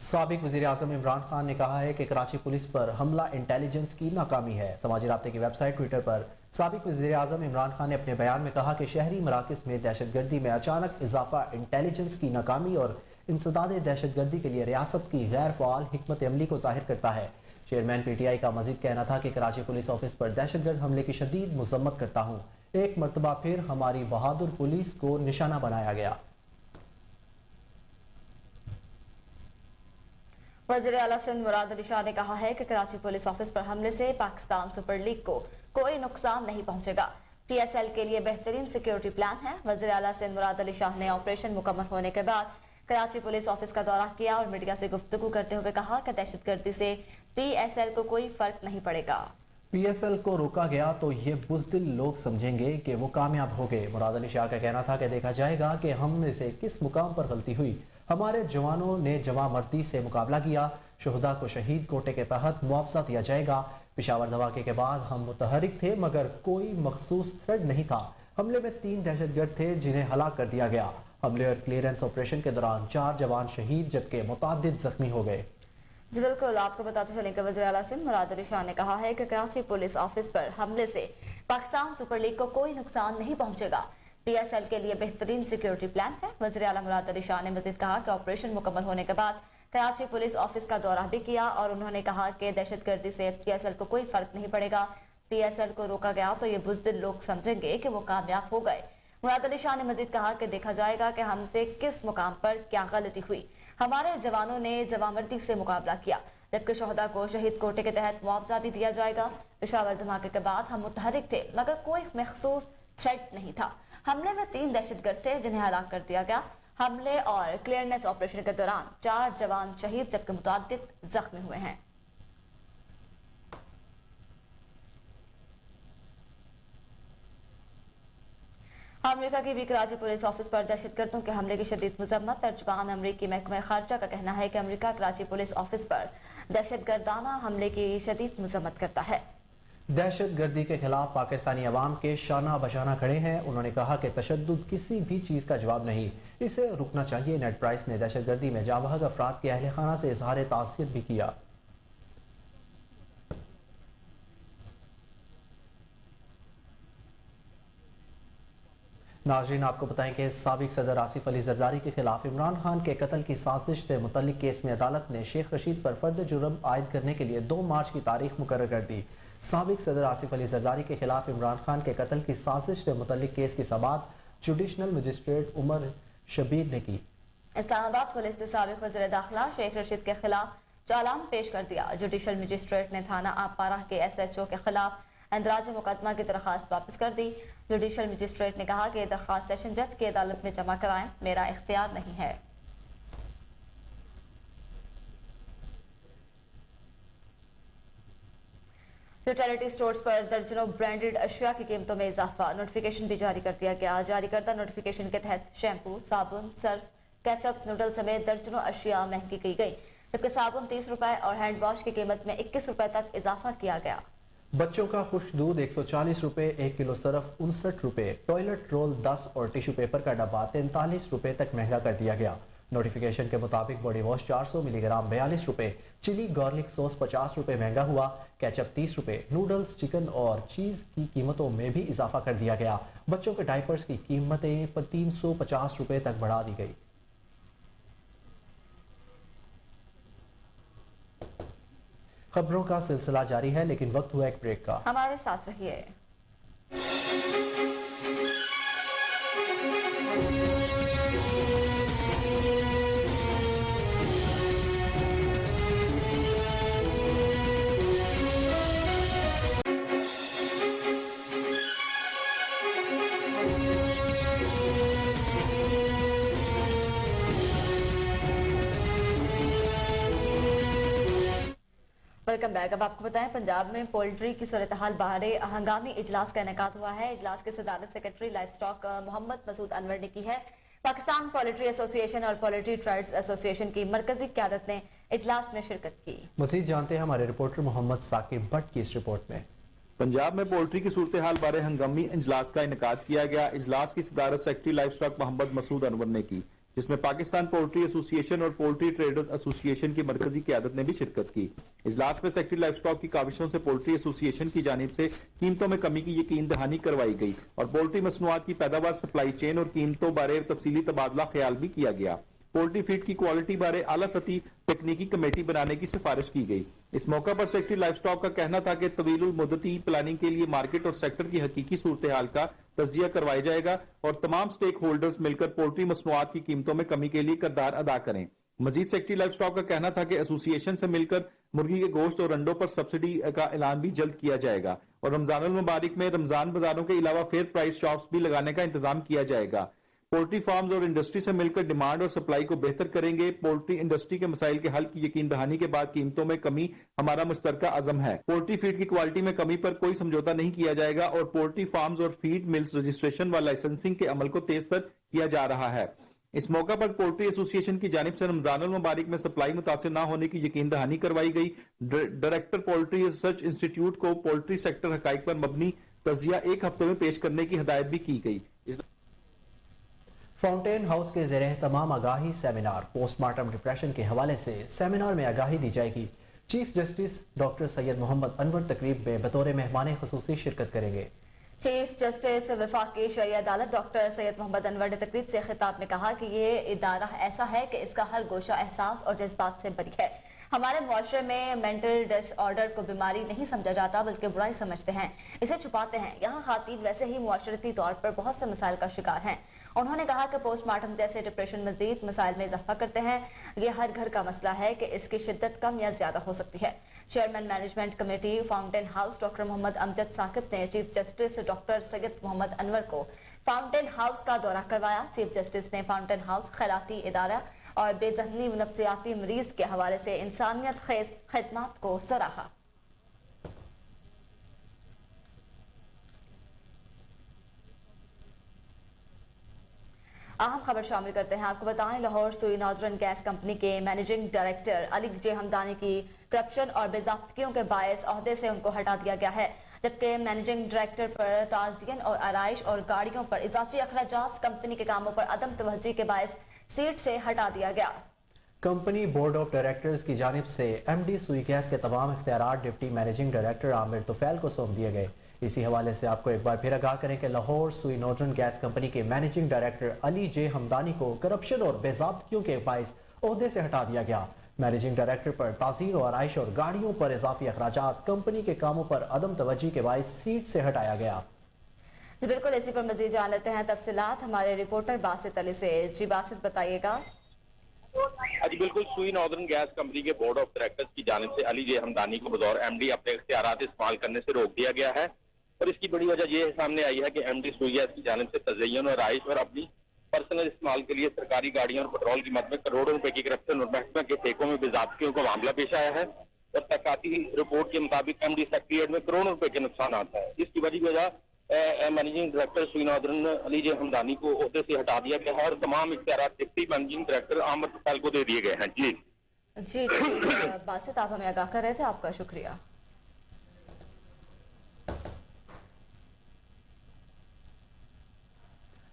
साबिक वज़ीर-ए-आज़म इमरान खान ने कहा है कि कराची पुलिस पर हमला इंटेलिजेंस की नाकामी है। समाजी राब्ते की वेबसाइट ट्विटर पर साबिक वज़ीर-ए-आज़म इमरान खान ने अपने बयान में कहा कि शहरी मराकज़ में दहशतगर्दी में अचानक इजाफा इंटेलिजेंस की नाकामी और इंसदाद दहशतगर्दी के लिए रियासत की गैर फ़ाल हिकमत अमली को जाहिर करता है। चेयरमैन PTI का मजीद कहना था कि कराची पुलिस ऑफिस पर दहशतगर्द हमले की शदीद मुज़म्मत करता हूँ। एक मरतबा फिर हमारी बहादुर पुलिस को निशाना बनाया गया।
वज़ीर आला सिंध मुराद अली शाह ने कहा है कि कराची पुलिस ऑफिस पर हमले से पाकिस्तान सुपर लीग को कोई नुकसान नहीं पहुंचेगा। PSL के लिए बेहतरीन सिक्योरिटी प्लान है। वज़ीर आला सिंध मुराद अली शाह ने ऑपरेशन मुकम्मल होने के बाद कराची पुलिस ऑफिस का दौरा किया और मीडिया से गुफ्तगू करते हुए कहा कि दहशतगर्दी से PSL को कोई फर्क नहीं पड़ेगा।
PSL को रोका गया तो ये बुज़दिल लोग समझेंगे कि वो कामयाब हो गए। मुराद अली शाह का कहना था कि देखा जाएगा कि हम में से किस मुकाम पर गलती हुई। हमारे जवानों ने जमा मर्दी से मुकाबला किया। शुहदा को शहीद कोटे के तहत मुआवजा दिया जाएगा। पेशावर धमाके के बाद हम मुतहरिक थे, मगर कोई मखसूस थ्रेड नहीं था। हमले में 3 दहशतगर्द थे जिन्हें हलाक कर दिया गया। हमले और क्लियरेंस ऑपरेशन के दौरान 4 जवान शहीद जबकि मुतादिद जख्मी हो गए।
जी बिल्कुल, आपको बताते चलें कि वज़ीर आला सिंध मुराद अली शाह ने कहा है कि कराची पुलिस ऑफिस पर हमले से पाकिस्तान सुपर लीग को कोई नुकसान नहीं पहुंचेगा। PSL के लिए बेहतरीन सिक्योरिटी प्लान है। वज़ीर आला मुराद अली शाह ने मज़ीद कहा कि ऑपरेशन मुकम्मल होने के बाद कराची पुलिस ऑफिस का दौरा भी किया और उन्होंने कहा कि दहशतगर्दी से PSL को कोई फर्क नहीं पड़ेगा। PSL को रोका गया तो ये बुज़दिल लोग समझेंगे कि वो कामयाब हो गए। मुराद अली शाह ने मजीद कहा कि देखा जाएगा कि हमसे किस मुकाम पर क्या गलती हुई। हमारे जवानों ने जवामर्दी से मुकाबला किया, जबकि शोहदा को शहीद कोटे के तहत मुआवजा भी दिया जाएगा। पेशावर धमाके के बाद हम मुतहरिक थे, मगर कोई मखसूस थ्रेट नहीं था। हमले में 3 दहशतगर्द थे जिन्हें हलाक कर दिया गया। हमले और क्लियरनेस ऑपरेशन के दौरान 4 जवान शहीद जबकि मुतअद्दिद जख्मी हुए हैं। अमेरिका की भी कराची पुलिस ऑफिस पर दहशतगर्दों के हमले की शदीद मजम्मत। तर्जुमान अमरीकी महकमा खारजा का कहना है कि अमेरिका कराची पुलिस ऑफिस पर दहशतगर्दाना हमले की शदीद मजम्मत करता है।
दहशतगर्दी के खिलाफ पाकिस्तानी अवाम के शाना बशाना खड़े हैं। उन्होंने कहा कि तशद्दुद किसी भी चीज का जवाब नहीं, इसे रुकना चाहिए। नेड प्राइस ने दहशतगर्दी में जाबहक अफराद के अहल खाना से इजहार तासीर भी किया। नाज़रीन, आपको बताएं कि साबिक सदर आसिफ अली जरदारी के खिलाफ इमरान खान के कत्ल की साजिश से मुतल्लिक केस में अदालत ने शेख रशीद पर फर्द जुर्म आयद करने के लिए 2 मार्च की तारीख मुकर्रर कर दी। साबिक सदर आसिफ अली जरदारी के खिलाफ इमरान खान के कत्ल की साजिश से मुतल्लिक केस की समाअत जुडिशनल मजिस्ट्रेट उमर शबीर ने की।
इस्लामाबाद पुलिस ने साबिक वज़ीर दाखिला शेख रशीद के खिलाफ चालान पेश कर दिया। जुडिशल मजिस्ट्रेट ने थाना आपारा के SHO के खिलाफ अंदराज मुकदमा की दरखास्त वापस कर दी। जुडिशल मजिस्ट्रेट ने कहा कि दरखास्त सेशन जज की अदालत में जमा कराएं, मेरा इख्तियार नहीं है। यूटिलिटी स्टोर्स पर दर्जनों ब्रांडेड अशिया की कीमतों में इजाफा। नोटिफिकेशन भी जारी कर दिया गया। जारी करदा नोटिफिकेशन के तहत शैम्पू, साबुन, सर्फ, केचप, नूडल समेत दर्जनों अशिया महंगी की गई, जबकि साबुन 30 रुपए और हैंड वॉश की कीमत में 21 रुपए तक इजाफा किया गया।
बच्चों का खुश दूध 140 रुपए, 1 किलो सर्फ 59 रुपए, टॉयलेट रोल 10 और टिश्यू पेपर का डब्बा 43 रुपए तक महंगा कर दिया गया। नोटिफिकेशन के मुताबिक बॉडी वॉश 400 मिलीग्राम 42 रुपए, चिली गार्लिक सॉस 50 रुपए महंगा हुआ, केचप 30 रुपए, नूडल्स, चिकन और चीज की कीमतों में भी इजाफा कर दिया गया। बच्चों के डायपर्स की कीमतें 350 रुपए तक बढ़ा दी गई। खबरों का सिलसिला जारी है, लेकिन वक्त हुआ एक ब्रेक का।
हमारे साथ रहिए। Welcome back. अब आपको बताएं, पंजाब में पोल्ट्री की सूरत हाल बाहरे हंगामी इजलास का इनेकाद हुआ है। इजलास की सदारत secretary livestock Mohammad Masood Anwar ने की है। पाकिस्तान पोल्ट्री एसोसिएशन और पोल्ट्री ट्रेड्स एसोसिएशन की मरकजी क़यादत ने इजलास में शिरकत की।
मजीद जानते हैं हमारे रिपोर्टर मोहम्मद साकिब भट्ट की इस रिपोर्ट में।
पंजाब में पोल्ट्री की सूरत हाल बारे हंगामी इजलास का इनेकाद किया गया। इजलास की सदारत secretary livestock Mohammad Masood Anwar ने की, जिसमें पाकिस्तान पोल्ट्री एसोसिएशन और पोल्ट्री ट्रेडर्स एसोसिएशन की मरकजी क़यादत ने भी शिरकत की। इजलास में सेक्रेटरी लाइफ स्टॉक की काविशों से पोल्ट्री एसोसिएशन की जानिब से कीमतों में कमी की यकीन दहानी करवाई गई और पोल्ट्री मसनूआत की पैदावार, सप्लाई चेन और कीमतों बारे तफसीली तबादला ख्याल भी किया गया। पोल्ट्री फीड की क्वालिटी बारे आला सतही तकनीकी कमेटी बनाने की सिफारिश की गई। इस मौका पर सेक्रेटरी लाइफ स्टॉक का कहना था कि तवीलुल मुद्दती प्लानिंग के लिए मार्केट और सेक्टर की हकीकी सूरत हाल का तजिया करवाया जाएगा और तमाम स्टेक होल्डर्स मिलकर पोल्ट्री मसनूआत की कीमतों में कमी के लिए किरदार अदा करें। मजीद सेक्रेटरी लाइफ स्टॉक का कहना था कि एसोसिएशन से मिलकर मुर्गी के गोश्त और अंडों पर सब्सिडी का ऐलान भी जल्द किया जाएगा और रमजानुल मुबारक में रमजान बाजारों के अलावा फेयर प्राइस शॉप्स भी लगाने का इंतजाम किया जाएगा। पोल्ट्री फार्म्स और इंडस्ट्री से मिलकर डिमांड और सप्लाई को बेहतर करेंगे। पोल्ट्री इंडस्ट्री के मसाइल के हल की यकीन दहानी के बाद कीमतों में कमी हमारा मुश्तरका अज़म है। पोल्ट्री फीड की क्वालिटी में कमी पर कोई समझौता नहीं किया जाएगा और पोल्ट्री फार्म्स और फीड मिल्स रजिस्ट्रेशन व लाइसेंसिंग के अमल को तेज तर किया जा रहा है। इस मौका पर पोल्ट्री एसोसिएशन की जानिब से रमजानुल मुबारक में सप्लाई मुतासिर न होने की यकीन दहानी करवाई गई। डायरेक्टर पोल्ट्री रिसर्च इंस्टीट्यूट को पोल्ट्री सेक्टर हकाइक पर मबनी तजिया 1 हफ्ते में पेश करने की हिदायत भी की गई।
फाउंटेन हाउस के ज़ेरे तमाम आगाही सेमिनार पोस्टमार्टम डिप्रेशन के हवाले से सेमिनार में आगाही दी जाएगी। Chief justice doctor Syed Mohammad Anwar तकरीब में बतौर मेहमान खुसूसी शिरकत करेंगे।
चीफ जस्टिस वफाकी शरई अदालत डॉक्टर सैयद मोहम्मद अनवर ने तकरीब से खिताब में कहा कि ये इदारा ऐसा है कि इसका हर गोशा एहसास और जज्बात से बरी है। हमारे मुआशरे में मेंटल डिस ऑर्डर को बीमारी नहीं समझा जाता बल्कि बुराई समझते हैं, इसे छुपाते हैं। यहाँ खातून वैसे ही मुआशरती तौर पर बहुत से मसाइल का शिकार हैं। उन्होंने कहा कि पोस्टमार्टम जैसे डिप्रेशन मजीद मसाइल में इजाफा करते हैं। ये हर घर का मसला है कि इसकी शिद्दत कम या ज्यादा हो सकती है। Chairman management committee fountain house doctor Mohammad Amjad Saqib ने chief justice doctor Syed Mohammad Anwar को फाउंटेन हाउस का दौरा करवाया। चीफ जस्टिस ने फाउंटेन हाउस खैराती इदारा और बेजहनी नफ्सियाती मरीज के हवाले से इंसानियत खेज खिदमत को सराहा। अहम खबर शामिल करते हैं। आपको बताएं, लाहौर सुई नॉर्दर्न गैस कंपनी के managing director Ali J Hamdani की करप्शन और बेज़ाब्तियों के बायस ओहदे से उनको हटा दिया गया है, जबकि मैनेजिंग डायरेक्टर पर ताज़ियन और आराइश और गाड़ियों पर इजाफी अखराजात, कंपनी के कामों पर अदम तवज्जो के बायस सीट से हटा दिया गया।
कंपनी बोर्ड ऑफ डायरेक्टर्स की जानिब से एमडी सुई गैस के तमाम इख्तियारात deputy managing director Aamir Tufail को सौंप दिए गए। इसी हवाले से आपको एक बार फिर आगाह करें कि लाहौर सुई नॉर्दर्न गैस कंपनी के managing director Ali J Hamdani को करप्शन और बेज़ाब्तियों के बायस ओहदे से हटा दिया गया। मैनेजिंग डायरेक्टर पर ताज़ीर और आराइश और गाड़ियों पर इजाफी अखराजात, कंपनी के कामों पर अदम तवज्जो के बायस सीट से हटाया गया।
जी बिल्कुल, इसी पर मजीद जान लेते हैं तफसीलात हमारे रिपोर्टर बासित अली से। जी बासित, बताइएगा।
जी बिल्कुल, सुई नॉर्दर्न गैस कंपनी के बोर्ड ऑफ डायरेक्टर्स की जानिब से अली जे हमदानी को बतौर एमडी अपने इख्तियारात इस्तेमाल करने से रोक दिया गया है और इसकी बड़ी वजह ये सामने आई है कि एमडी सुई गैस की जानिब से तज़य्युन और आइश और अपनी पर्सनल इस्तेमाल के लिए सरकारी गाड़ियों और पेट्रोल की मद में करोड़ों रुपए की करप्शन और महकमा के ठेकों में बेज़ाब्तियों का मामला पेश आया है और तहकीकाती रिपोर्ट के मुताबिक एमडी सेक्रेटरीट में करोड़ों रुपए के नुकसान आता है। इसकी बड़ी वजह managing director Sui northern Ali J Hamdani को ओहदे से हटा दिया गया है और तमाम इख्तियारात deputy managing director Aamir Tufail को दे दिए गए हैं। जी
बासित, आप हमें आगाह कर रहे थे, आपका शुक्रिया।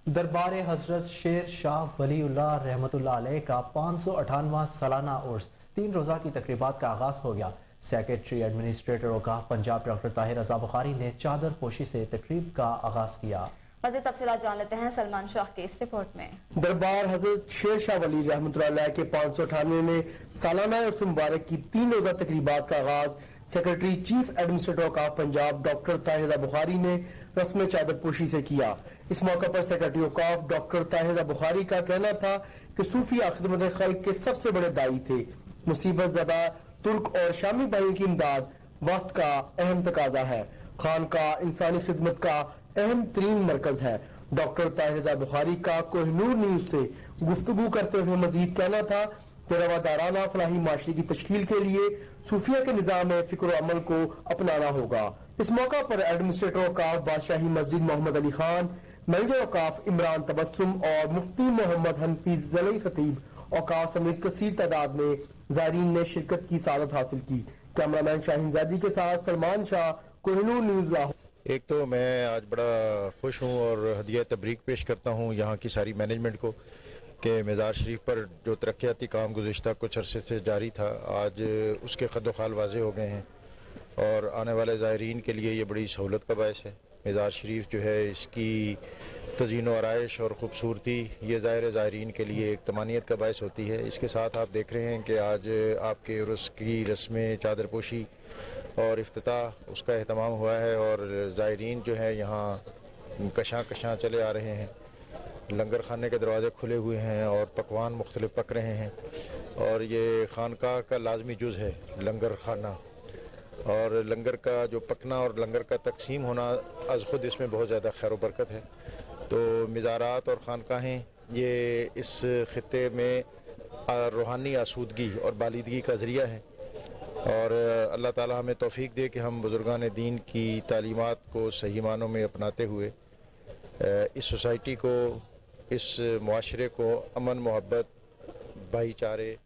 दरबार हजरत शेर शाह वलीउल्लाह रहमतुल्लाह अलैह का 558वां सालाना उर्स 3 रोज़ा की तकरीबात का आगाज हो गया। सेक्रेटरी एडमिनिस्ट्रेटर औकाफ पंजाब डॉक्टर ताहिर रज़ा बुखारी ने चादर पोशी से तकरीब का आगाज किया।
मज़ीद तफसीलात जान लेते हैं सलमान शाह की इस रिपोर्ट में।
दरबार हजरत शेर शाह वली रहमतुल्लाह अलैह के 598 में सालाना उर्स मुबारक की 3 रोज़ा तकरीबात का आगाज secretary chief administrator of Punjab doctor Tahir Raza Bukhari ने रस्म चादर पोशी से किया। इस मौके पर secretary of doctor Tahir Raza Bukhari का कहना था कि सूफी खिदमत खल्क के सबसे बड़े दाई थे। मुसीबत ज़दा तुर्क और शामी भाइयों की इमदाद वक्त का अहम तकाजा है। खान का इंसानी खिदमत का अहम तरीन मरकज है। डॉक्टर ताहिर रज़ा बुखारी का कोहिनूर न्यूज से गुफ्तगू करते हुए मजीद कहना था कि रवादाराना फलाही माशरे की तश्कील के लिए सूफिया के निज़ाम में फिक्र अमल को अपनाना होगा। इस मौका पर एडमिनिस्ट्रेटर औकाफ बादशाही मस्जिद मोहम्मद अली खान, मैनेजर औकाफ इमरान तबस्सुम और मुफ्ती मोहम्मद हनफीज जलई खतीब औकाफ समेत कसीर तादाद में ज़ायरीन ने शिरकत की सादत हासिल की। कैमरामैन शाहीन ज़ादी के साथ सलमान शाह, कोहिनूर न्यूज लाहौर।
एक तो मैं आज बड़ा खुश हूँ और हदिया तबरीक पेश करता हूँ यहाँ की सारी मैनेजमेंट को कि मज़ार शरीफ पर जो तरक्याती काम गुज़िश्ता कुछ अरसे से जारी था, आज उसके ख़द खाल वाज़े हो गए हैं और आने वाले ज़ायरीन के लिए ये बड़ी सहूलत का बायस है। मज़ार शरीफ जो है इसकी तज़ीन व आराइश और ख़ूबसूरती ये ज़ायरीन के लिए एक तमानियत का बायस होती है। इसके साथ आप देख रहे हैं कि आज आपके उर्स की रस्म चादर पोशी और इफ्तिताह उसका अहतमाम हुआ है और ज़ायरीन जो है यहाँ कशां चले आ रहे हैं। लंगर खाने के दरवाज़े खुले हुए हैं और पकवान मुख्तलिफ पक रहे हैं और ये खानकाह का लाजमी जुज़ है लंगर खाना और लंगर का जो पकना और लंगर का तकसीम होना अज़ खुद इसमें बहुत ज़्यादा खैर व बरकत है। तो मज़ारात और खानकाहें ये इस ख़ित्ते में रूहानी आसूदगी और बालिदगी का ज़रिया है और अल्लाह ताला हमें तौफ़ीक दे कि हम बुज़ुर्गान दीन की तालीमात को सही मानों में अपनाते हुए इस सोसाइटी को, इस मुआशरे को अमन, मोहब्बत, भाईचारे।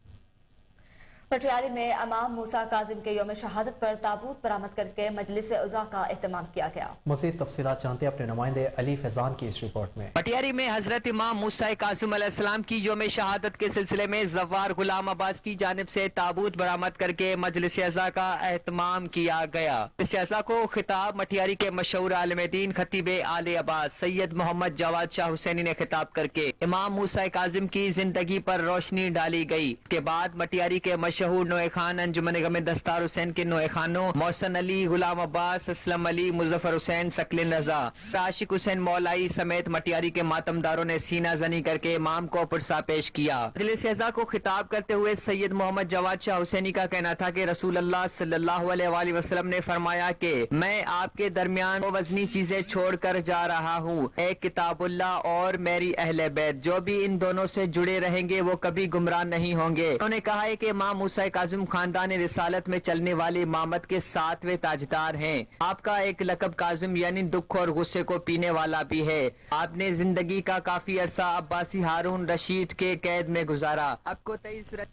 पटियाली में इमाम मूसा काजिम के यौम शहादत पर ताबूत बरामद करके मजलिस उज़ा का एहतमाम किया गया।
मज़ीद तफसीलात जानते हैं अपने नुमाइंदे अली फैजान की इस रिपोर्ट में।
पटियाली में हजरत इमाम मूसा काजिम अलैहिस्सलाम की यौम शहादत के सिलसिले में ज़व्वार गुलाम अब्बास की जानिब से ताबूत बरामद करके मजलिस उज़ा का एहतमाम किया गया। इस उज़ा को खिताब मटियाली के मशहूर आलिम दीन खतीब आले अब्बास सैयद मोहम्मद जवाद शाह हुसैनी ने खिताब करके इमाम मूसा काजिम की जिंदगी पर रोशनी डाली गई। इसके बाद मटियाली के मशहूर नोए खान अंजुमन गम दस्तार हुसैन के नोए खानों मोहसन अली, गुलाम अब्बास, असलम अली, मुजफ्फर हुसैन, सकलिन रजा, आशिक हुसैन मौलाई समेत मटियारी के मातमदारों ने सीना जनी करके इमाम को पुरसा पेश किया। मजलिस अज़ा को खिताब करते हुए सैयद मोहम्मद जवाद शाह हुसैनी का कहना था कि रसूल अल्लाह सल्लल्लाहु अलैहि वसल्लम ने फरमाया कि मैं आपके दरमियान वो वजनी चीजें छोड़कर जा रहा हूँ, एक किताबुल्लाह और मेरी अहले बैत, जो भी इन दोनों से जुड़े रहेंगे वो कभी गुमराह नहीं होंगे। उन्होंने कहा है कि इमाम मूसा काज़िम खानदान रिसालत में चलने वाली इमामत के 7वें ताजदार हैं। आपका एक लकब काज़िम यानी दुख और गुस्से को पीने वाला भी है। आपने जिंदगी का काफी अरसा अब्बासी हारून रशीद के कैद में गुजारा। आपको 23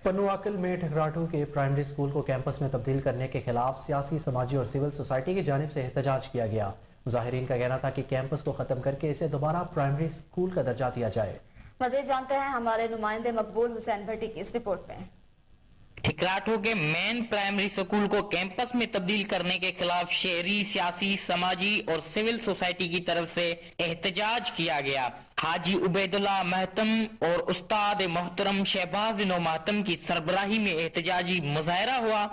पनुआकल में ठकराठू के प्राइमरी स्कूल को कैंपस में तब्दील करने के खिलाफ सियासी, समाजी और सिविल सोसाइटी की जानिब से एहतजाज किया गया। मुजाहिरीन का कहना था कि कैंपस को खत्म करके इसे दोबारा प्राइमरी स्कूल का दर्जा दिया जाए।
मज़ीद जानते हैं हमारे नुमाइंदे मकबूल हुसैन भट्टी की इस रिपोर्ट में।
ठिकराठों के मेन प्राइमरी स्कूल को कैंपस में तब्दील करने के खिलाफ शहरी, सियासी, समाजी और सिविल सोसाइटी की तरफ से एहतजाज किया गया। हाजी उबैदुल्ला महतम और उस्ताद मोहतरम शहबाज नो महतम की सरबराही में एहतजाजी मुजाहरा हुआ।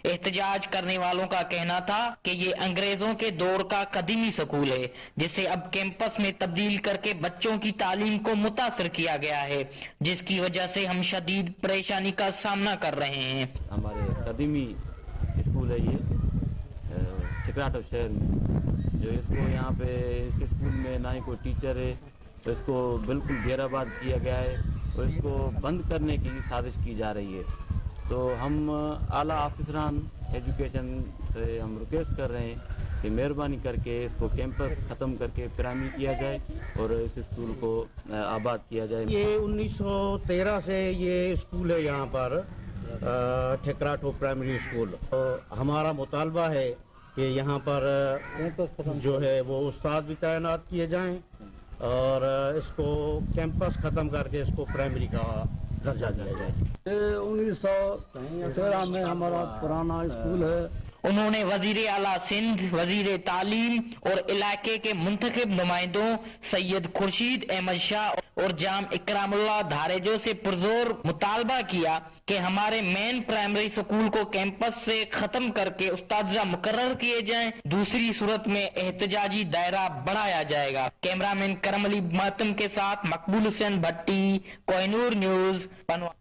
एहतजाज करने वालों का कहना था कि ये अंग्रेजों के दौर का कदीमी स्कूल है, जिसे अब कैंपस में तब्दील करके बच्चों की तालीम को मुतासर किया गया है, जिसकी वजह से हम शदीद परेशानी का सामना कर रहे हैं।
हमारे कदीमी स्कूल है ये ठिकराठो शहर में, जो इसको यहाँ पे इस स्कूल में ना ही कोई टीचर है, तो इसको बिल्कुल घेराबाद किया गया है और इसको बंद करने की साजिश की जा रही है। तो हम आला ऑफिसरान एजुकेशन से हम रिक्वेस्ट कर रहे हैं कि मेहरबानी करके इसको कैंपस ख़त्म करके प्राइमरी किया जाए और इस स्कूल को आबाद किया जाए।
ये 1913 से ये स्कूल है यहाँ पर ठिकराठो प्राइमरी स्कूल। तो हमारा मुतालबा है कि यहाँ पर जो है वो उस्ताद भी तैनात किए जाएं और इसको कैंपस ख़त्म करके इसको प्राइमरी का दर्जा दिया जाए। 1913 में हमारा पुराना स्कूल है।
उन्होंने वजीर आला सिंध, वजीर तालीम और इलाके के मुंतखब नुमाइंदों सैयद खुर्शीद अहमद शाह और जाम इकरामुल्लाह धारेजो से पुरजोर मुतालबा किया कि हमारे मेन प्राइमरी स्कूल को कैंपस से खत्म करके उस्ताद मुकर्रर किए जाएं, दूसरी सूरत में एहतजाजी दायरा बढ़ाया जाएगा। कैमरामैन करम अली मातम के साथ मकबूल हुसैन भट्टी, कोहिनूर न्यूज, पनवा।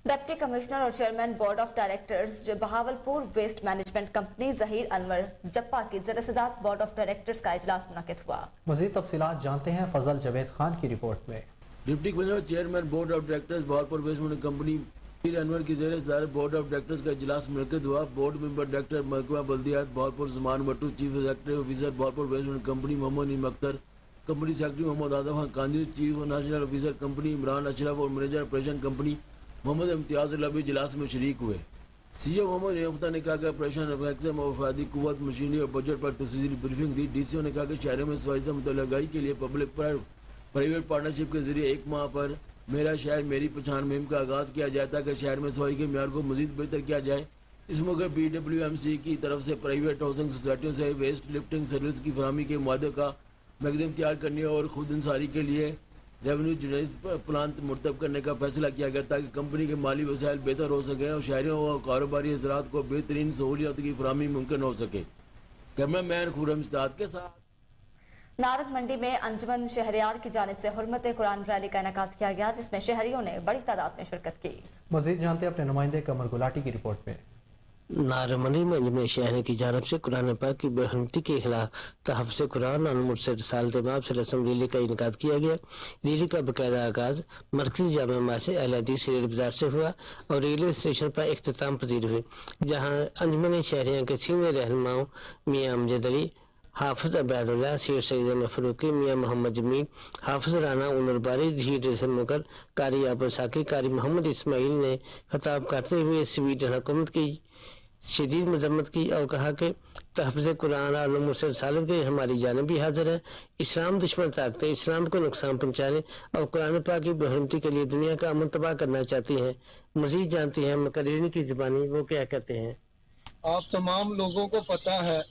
डिप्टी कमिश्नर और चेयरमैन बोर्ड ऑफ डायरेक्टर्स जो Bahawalpur waste management company Zaheer Anwar Jappa की ज़र-ए-सदात बोर्ड ऑफ डायरेक्टर्स का इजलास मुनक़िद हुआ। मज़ीद तफसीलात जानते हैं फजल जवेद खान की रिपोर्ट में।
Deputy commissioner chairman board of directors Bahawalpur waste management company Zaheer Anwar की ज़र-ए-सदात बोर्ड ऑफ डायरेक्टर्स का इजलास मुनक़िद हुआ। बोर्ड मेंबर डायरेक्टर महकमा बल्दियात Bahawalpur Zaman Bhattu, chief executive officer Bahawalpur waste management company Mohammad Naeem Akhtar, company secretary Mohammad Adam Khan Kanji, chief national officer company Imran Ashraf और manager operation company Mohammad Imtiaz भी इजलास में शरीक हुए। सीईओ मोहम्मद नियामता ने कहा कि ऑपरेशन मैक्सिमम वफादी कुव्वत मशीनरी और बजट पर तफसीली ब्रीफिंग दी। डीसीओ ने कहा कि शहरों में सफाई मुतलगाई के लिए पब्लिक प्राइवेट पार्टनरशिप के जरिए 1 माह पर मेरा शहर मेरी पहचान मुहिम का आगाज़ किया जाए ताकि शहर में सफाई के म्यार को मजीद बेहतर किया जाए। इस मौके PWMC की तरफ से प्राइवेट हाउसिंग सोसाइटियों से वेस्ट लिफ्टिंग सर्विस की फरहमी के मादे का मैगजीन तैयार करने और खुद इंसारी के लिए रेवेन्यू जनरेशन प्लान मुरतब करने का फैसला किया गया ताकि कंपनी के माली वसाइल बेहतर हो सकें और शहरियों और कारोबारी हजरात को बेहतरीन सहूलियत की फरहमी मुमकिन हो सके। कैमरा मैन खुरम इस्ताद के साथ।
नारक मंडी में अंजुमन शहरियार की जानिब से हुर्मत कुरान रैली का इनेकाद किया गया, जिसमें शहरियों ने बड़ी तादाद में शिरकत की। मजीद जानते अपने नुमाइंदे कमर गुलाटी की रिपोर्ट में।
नारमनी में अंजुमन शहर की जानिब से कुरान पाक की बेहरमती के खिलाफ तहफ़्फ़ुज़ कुरान और मुर्सद रिसालत माब से रस्म रैली का इनेकाद किया गया। रैली का बाकायदा आगाज मरकजी जामे मस्जिद अहले हदीस रेल बाजार से हुआ और रेलवे स्टेशन पर इख्तिताम पजीर हुए, जहाँ अंजुमन शहरियों के सीनियर रहनुमाओं मियाँ अमजद अली, हाफिज अबैदुल्लाह, शेर सईद अहमद फरूकी, मियाँ मोहम्मद जमील, हाफिज राना उमर बारी, झीर रसन मुकर, कारी आबर साकी, कारी मोहम्मद इस्माइल ने खिताब करते हुए स्वीडन हुकूमत की शदीद मजम्मत की और कहा कि तहफ़्फ़ुज़ कुरान और मुर्सद रिसालत के हमारी जानिब भी हाजिर है। इस्लाम दुश्मन ताकतें इस्लाम को नुकसान पहुँचाने और कुरान पाक की बेहरमती के लिए दुनिया का अमन तबाह करना चाहती हैं। मज़ीद जानती हैं मकरीनी की ज़बानी वो क्या कहते हैं।
आप तमाम लोगों को पता है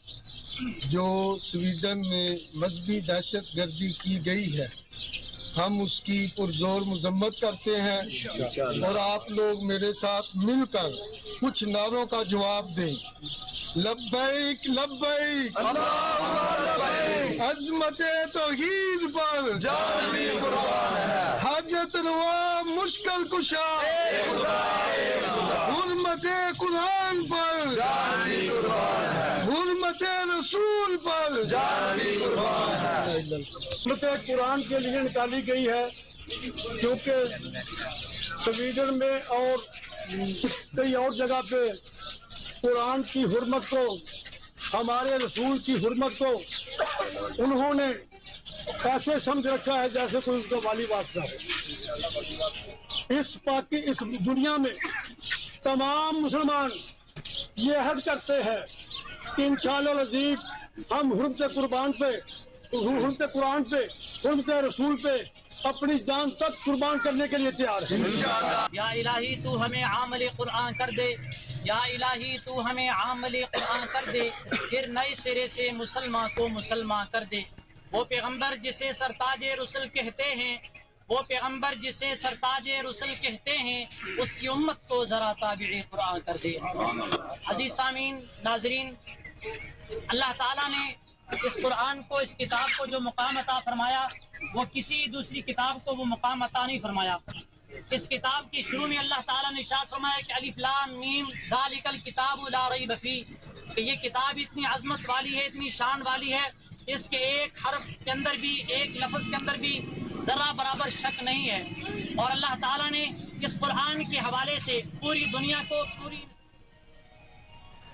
जो स्वीडन में मजहबी दहशत गर्दी की गई है, हम उसकी पुरजोर मजम्मत करते हैं और आप लोग मेरे साथ मिलकर कुछ नारों का जवाब दें। लब्बैक लब्बैक अज़मत तौहीद पर जानी कुर्बान है, हाजत रवा मुश्किल कुशा हुर्मत कुरान पर जानी कुर्बान है, हुर्मत रसूल पर जानी कुर्बान है।
हुर्मत कुरान के लिए निकाली गई है, क्योंकि स्वीडन में और कई और जगह पे कुरान की हुर्मत को, हमारे रसूल की हुर्मत को उन्होंने ऐसे समझ रखा है जैसे कोई उसका वाली वास्ता हो। इस दुनिया में तमाम मुसलमान ये अहद करते हैं कि इंशाअल्लाह अज़ीज़ हम हुर्मत कुरान पे, हुर्मत रसूल पे अपनी जान तक कुर्बान करने के लिए तैयार है।
या इलाही तू हमें आमल कुरान कर दे, या इलाही तू हमें आमल कुरान कर दे, फिर नए सिरे से मुसलमान को मुसलमान कर दे। वो पैगंबर जिसे सरताज रसूल कहते हैं, वो पैगंबर जिसे सरताज रसूल कहते हैं, उसकी उम्मत को जरा ताबिए कुरान कर दे। अजीज सामीन नाजरीन, अल्लाह ताला ने इस कुरान को, इस किताब को जो मुकाम अता फरमाया, वो किसी दूसरी किताब को वो मुकाम अता नहीं फरमाया। इस किताब की शुरू में अल्लाह ताला ने इरशाद फरमाया कि अलिफ लाम मीम ज़ालिकल किताबु ला रैब फी, कि ये किताब इतनी अजमत वाली है, इतनी शान वाली है, इसके एक हर्फ के अंदर भी, एक लफ्ज के अंदर भी जरा बराबर शक नहीं है। और अल्लाह ताला ने इस कुरान के हवाले से पूरी दुनिया को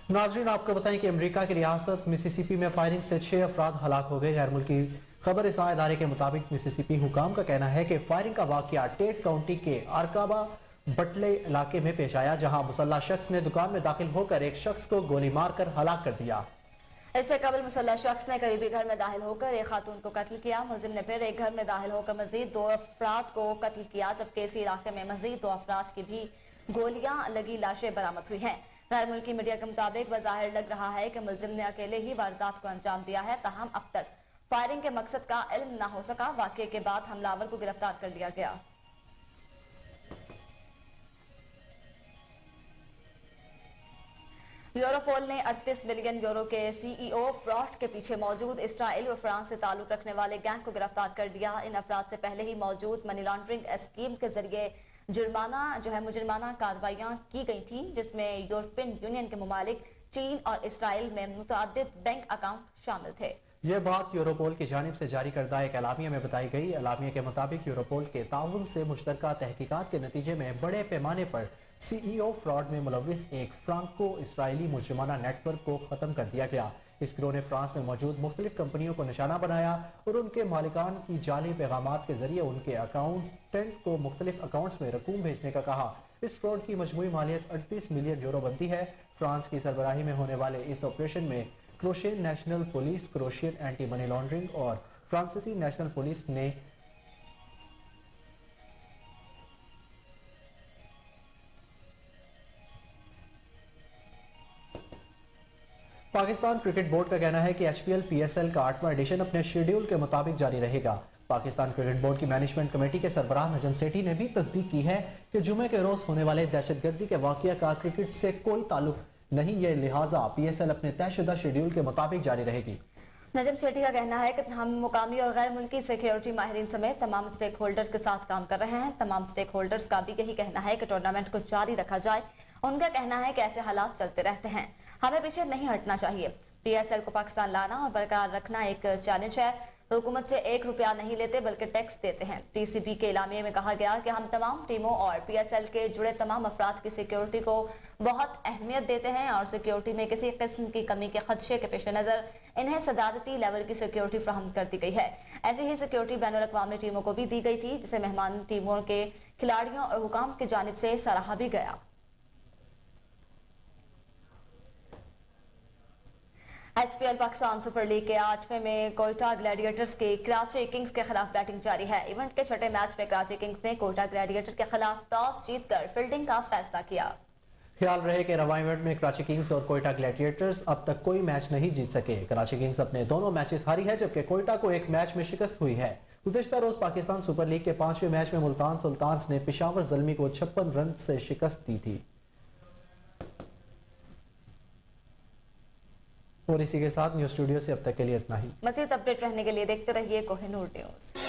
नाजरीन, आपको बताएं कि अमेरिका की रियासत मिसिसिपी में फायरिंग से 6 अफराद हलाक हो गए। गैर मुल्की खबर इसाए इदारे के मुताबिक मिसिसिपी हुकाम का कहना है कि फायरिंग का वाकया टेट काउंटी के आरकाबा बटले इलाके में पेश आया, जहां मुसल्लह शख्स ने दुकान में दाखिल होकर एक शख्स को गोली मारकर हलाक कर दिया।
इससे कबल मुसल्लह शख्स ने करीबी घर में दाखिल होकर एक खातून को कत्ल किया। मुलजिम ने फिर एक घर में दाखिल होकर मजीद 2 अफराद को कत्ल किया, जबकि इसी इलाके में मजीद 2 अफराद की भी गोलियां लगी लाशें बरामद हुई हैं। गैर मुल्की मीडिया के मुताबिक बज़ाहिर लग रहा है कि मुलजिम ने अकेले ही वारदात को अंजाम दिया है, ताहम अब तक फायरिंग के मकसद का इल्म न हो सका। वाक़ये के बाद हमलावर को गिरफ्तार कर लिया गया। यूरोपोल ने 38 मिलियन यूरो के सीईओ फ्रॉड के पीछे मौजूद इसराइल और फ्रांस से ताल्लुक रखने वाले गैंग को गिरफ्तार कर लिया। इन अफराद से पहले ही मौजूद मनी लॉन्ड्रिंग स्कीम के जरिए मुजरिमाना कार्रवाइयां की गई थी, जिसमें यूरोपियन यूनियन के मुमालिक चीन और इसराइल में मुतअद्दिद बैंक अकाउंट शामिल थे।
ये बात यूरोपोल की जानिब से जारी करदा एक एलामिया में बताई गई। एलामिया के मुताबिक यूरोपोल के ताउन से मुश्तरका तहकीकात के नतीजे में बड़े पैमाने पर सीईओ फ्रॉड में मुलविस एक फ्रांको इसराइली मुजरिमाना नेटवर्क को खत्म कर दिया गया। इस गिरोह ने फ्रांस में मौजूद मुख्तलिफ कंपनियों को निशाना बनाया और उनके मालिकान की जाली पैगामात के जरिए उनके अकाउंटेंट को मुख्तलिफ अकाउंट्स में रकूम भेजने का कहा। इस फ्रॉड की मजमूई मालियत 38 मिलियन यूरो बनती है। फ्रांस की सरबराही में होने वाले इस ऑपरेशन में Croatian national police, Croatian anti money laundering और फ्रांसीसी नेशनल पुलिस ने पाकिस्तान क्रिकेट बोर्ड का कहना है कि एचपीएल पीएसएल का 8वां एडिशन अपने शेड्यूल के मुताबिक जारी रहेगा। पाकिस्तान क्रिकेट बोर्ड की मैनेजमेंट कमेटी के सरबराह नजम सेठी ने भी तस्दीक की है कि जुमे के रोज होने वाले दहशतगर्दी के वाकया का क्रिकेट से कोई ताल्लुक नहीं है, लिहाजा पीएसएल अपने तयशुदा शेड्यूल के मुताबिक जारी रहेगी।
नजम सेठी का कहना है कि हम मुकामी और गैर मुल्की सिक्योरिटी माहिरीन समेत तमाम स्टेक होल्डर्स के साथ काम कर रहे हैं। तमाम स्टेक होल्डर्स का भी यही कहना है कि टूर्नामेंट को जारी रखा जाए। उनका कहना है कि ऐसे हालात चलते रहते हैं, हमें पीछे नहीं हटना चाहिए। पीएसएल को पाकिस्तान लाना और बरकरार रखना एक चैलेंज है। हुकूमत से 1 रुपया नहीं लेते बल्कि टैक्स देते हैं। टीसीबी के इलामे में कहा गया कि हम तमाम टीमों और पीएसएल के जुड़े तमाम अफराद की सिक्योरिटी को बहुत अहमियत देते हैं और सिक्योरिटी में किसी किस्म की कमी के खदशे के पेश नजर इन्हें सदारती लेवल की सिक्योरिटी फराहम कर दी गई है। ऐसी ही सिक्योरिटी बैनुल अक़वामी टीमों को भी दी गई थी, जिसे मेहमान टीमों के खिलाड़ियों और हुकाम की जानिब से सराहा भी गया। एचपीएल पाकिस्तान सुपर लीग के 8वें में कोयटा ग्लैडिएटर्स की कराची किंग्स के खिलाफ बैटिंग जारी है। इवेंट के 6ठे मैच में कराची किंग्स ने कोयटा ग्लैडिएटर के खिलाफ टॉस जीतकर फील्डिंग का फैसला किया।
ख्याल रहे कि रवा इवेंट में कराची किंग्स और कोयटा ग्लैडिएटर्स अब तक कोई मैच नहीं जीत सके। कराची किंग्स अपने दोनों मैचेस हारी है, जबकि कोयटा को एक मैच में शिकस्त हुई है। गुज़िश्ता रोज पाकिस्तान सुपर लीग के 5वें मैच में मुल्तान सुल्तान्स ने पेशावर ज़ल्मी को 56 रन से शिकस्त दी थी। और इसी के साथ न्यूज़ स्टूडियो से अब तक के लिए इतना ही।
मज़ीद अपडेट रहने के लिए देखते रहिए कोहिनूर न्यूज़।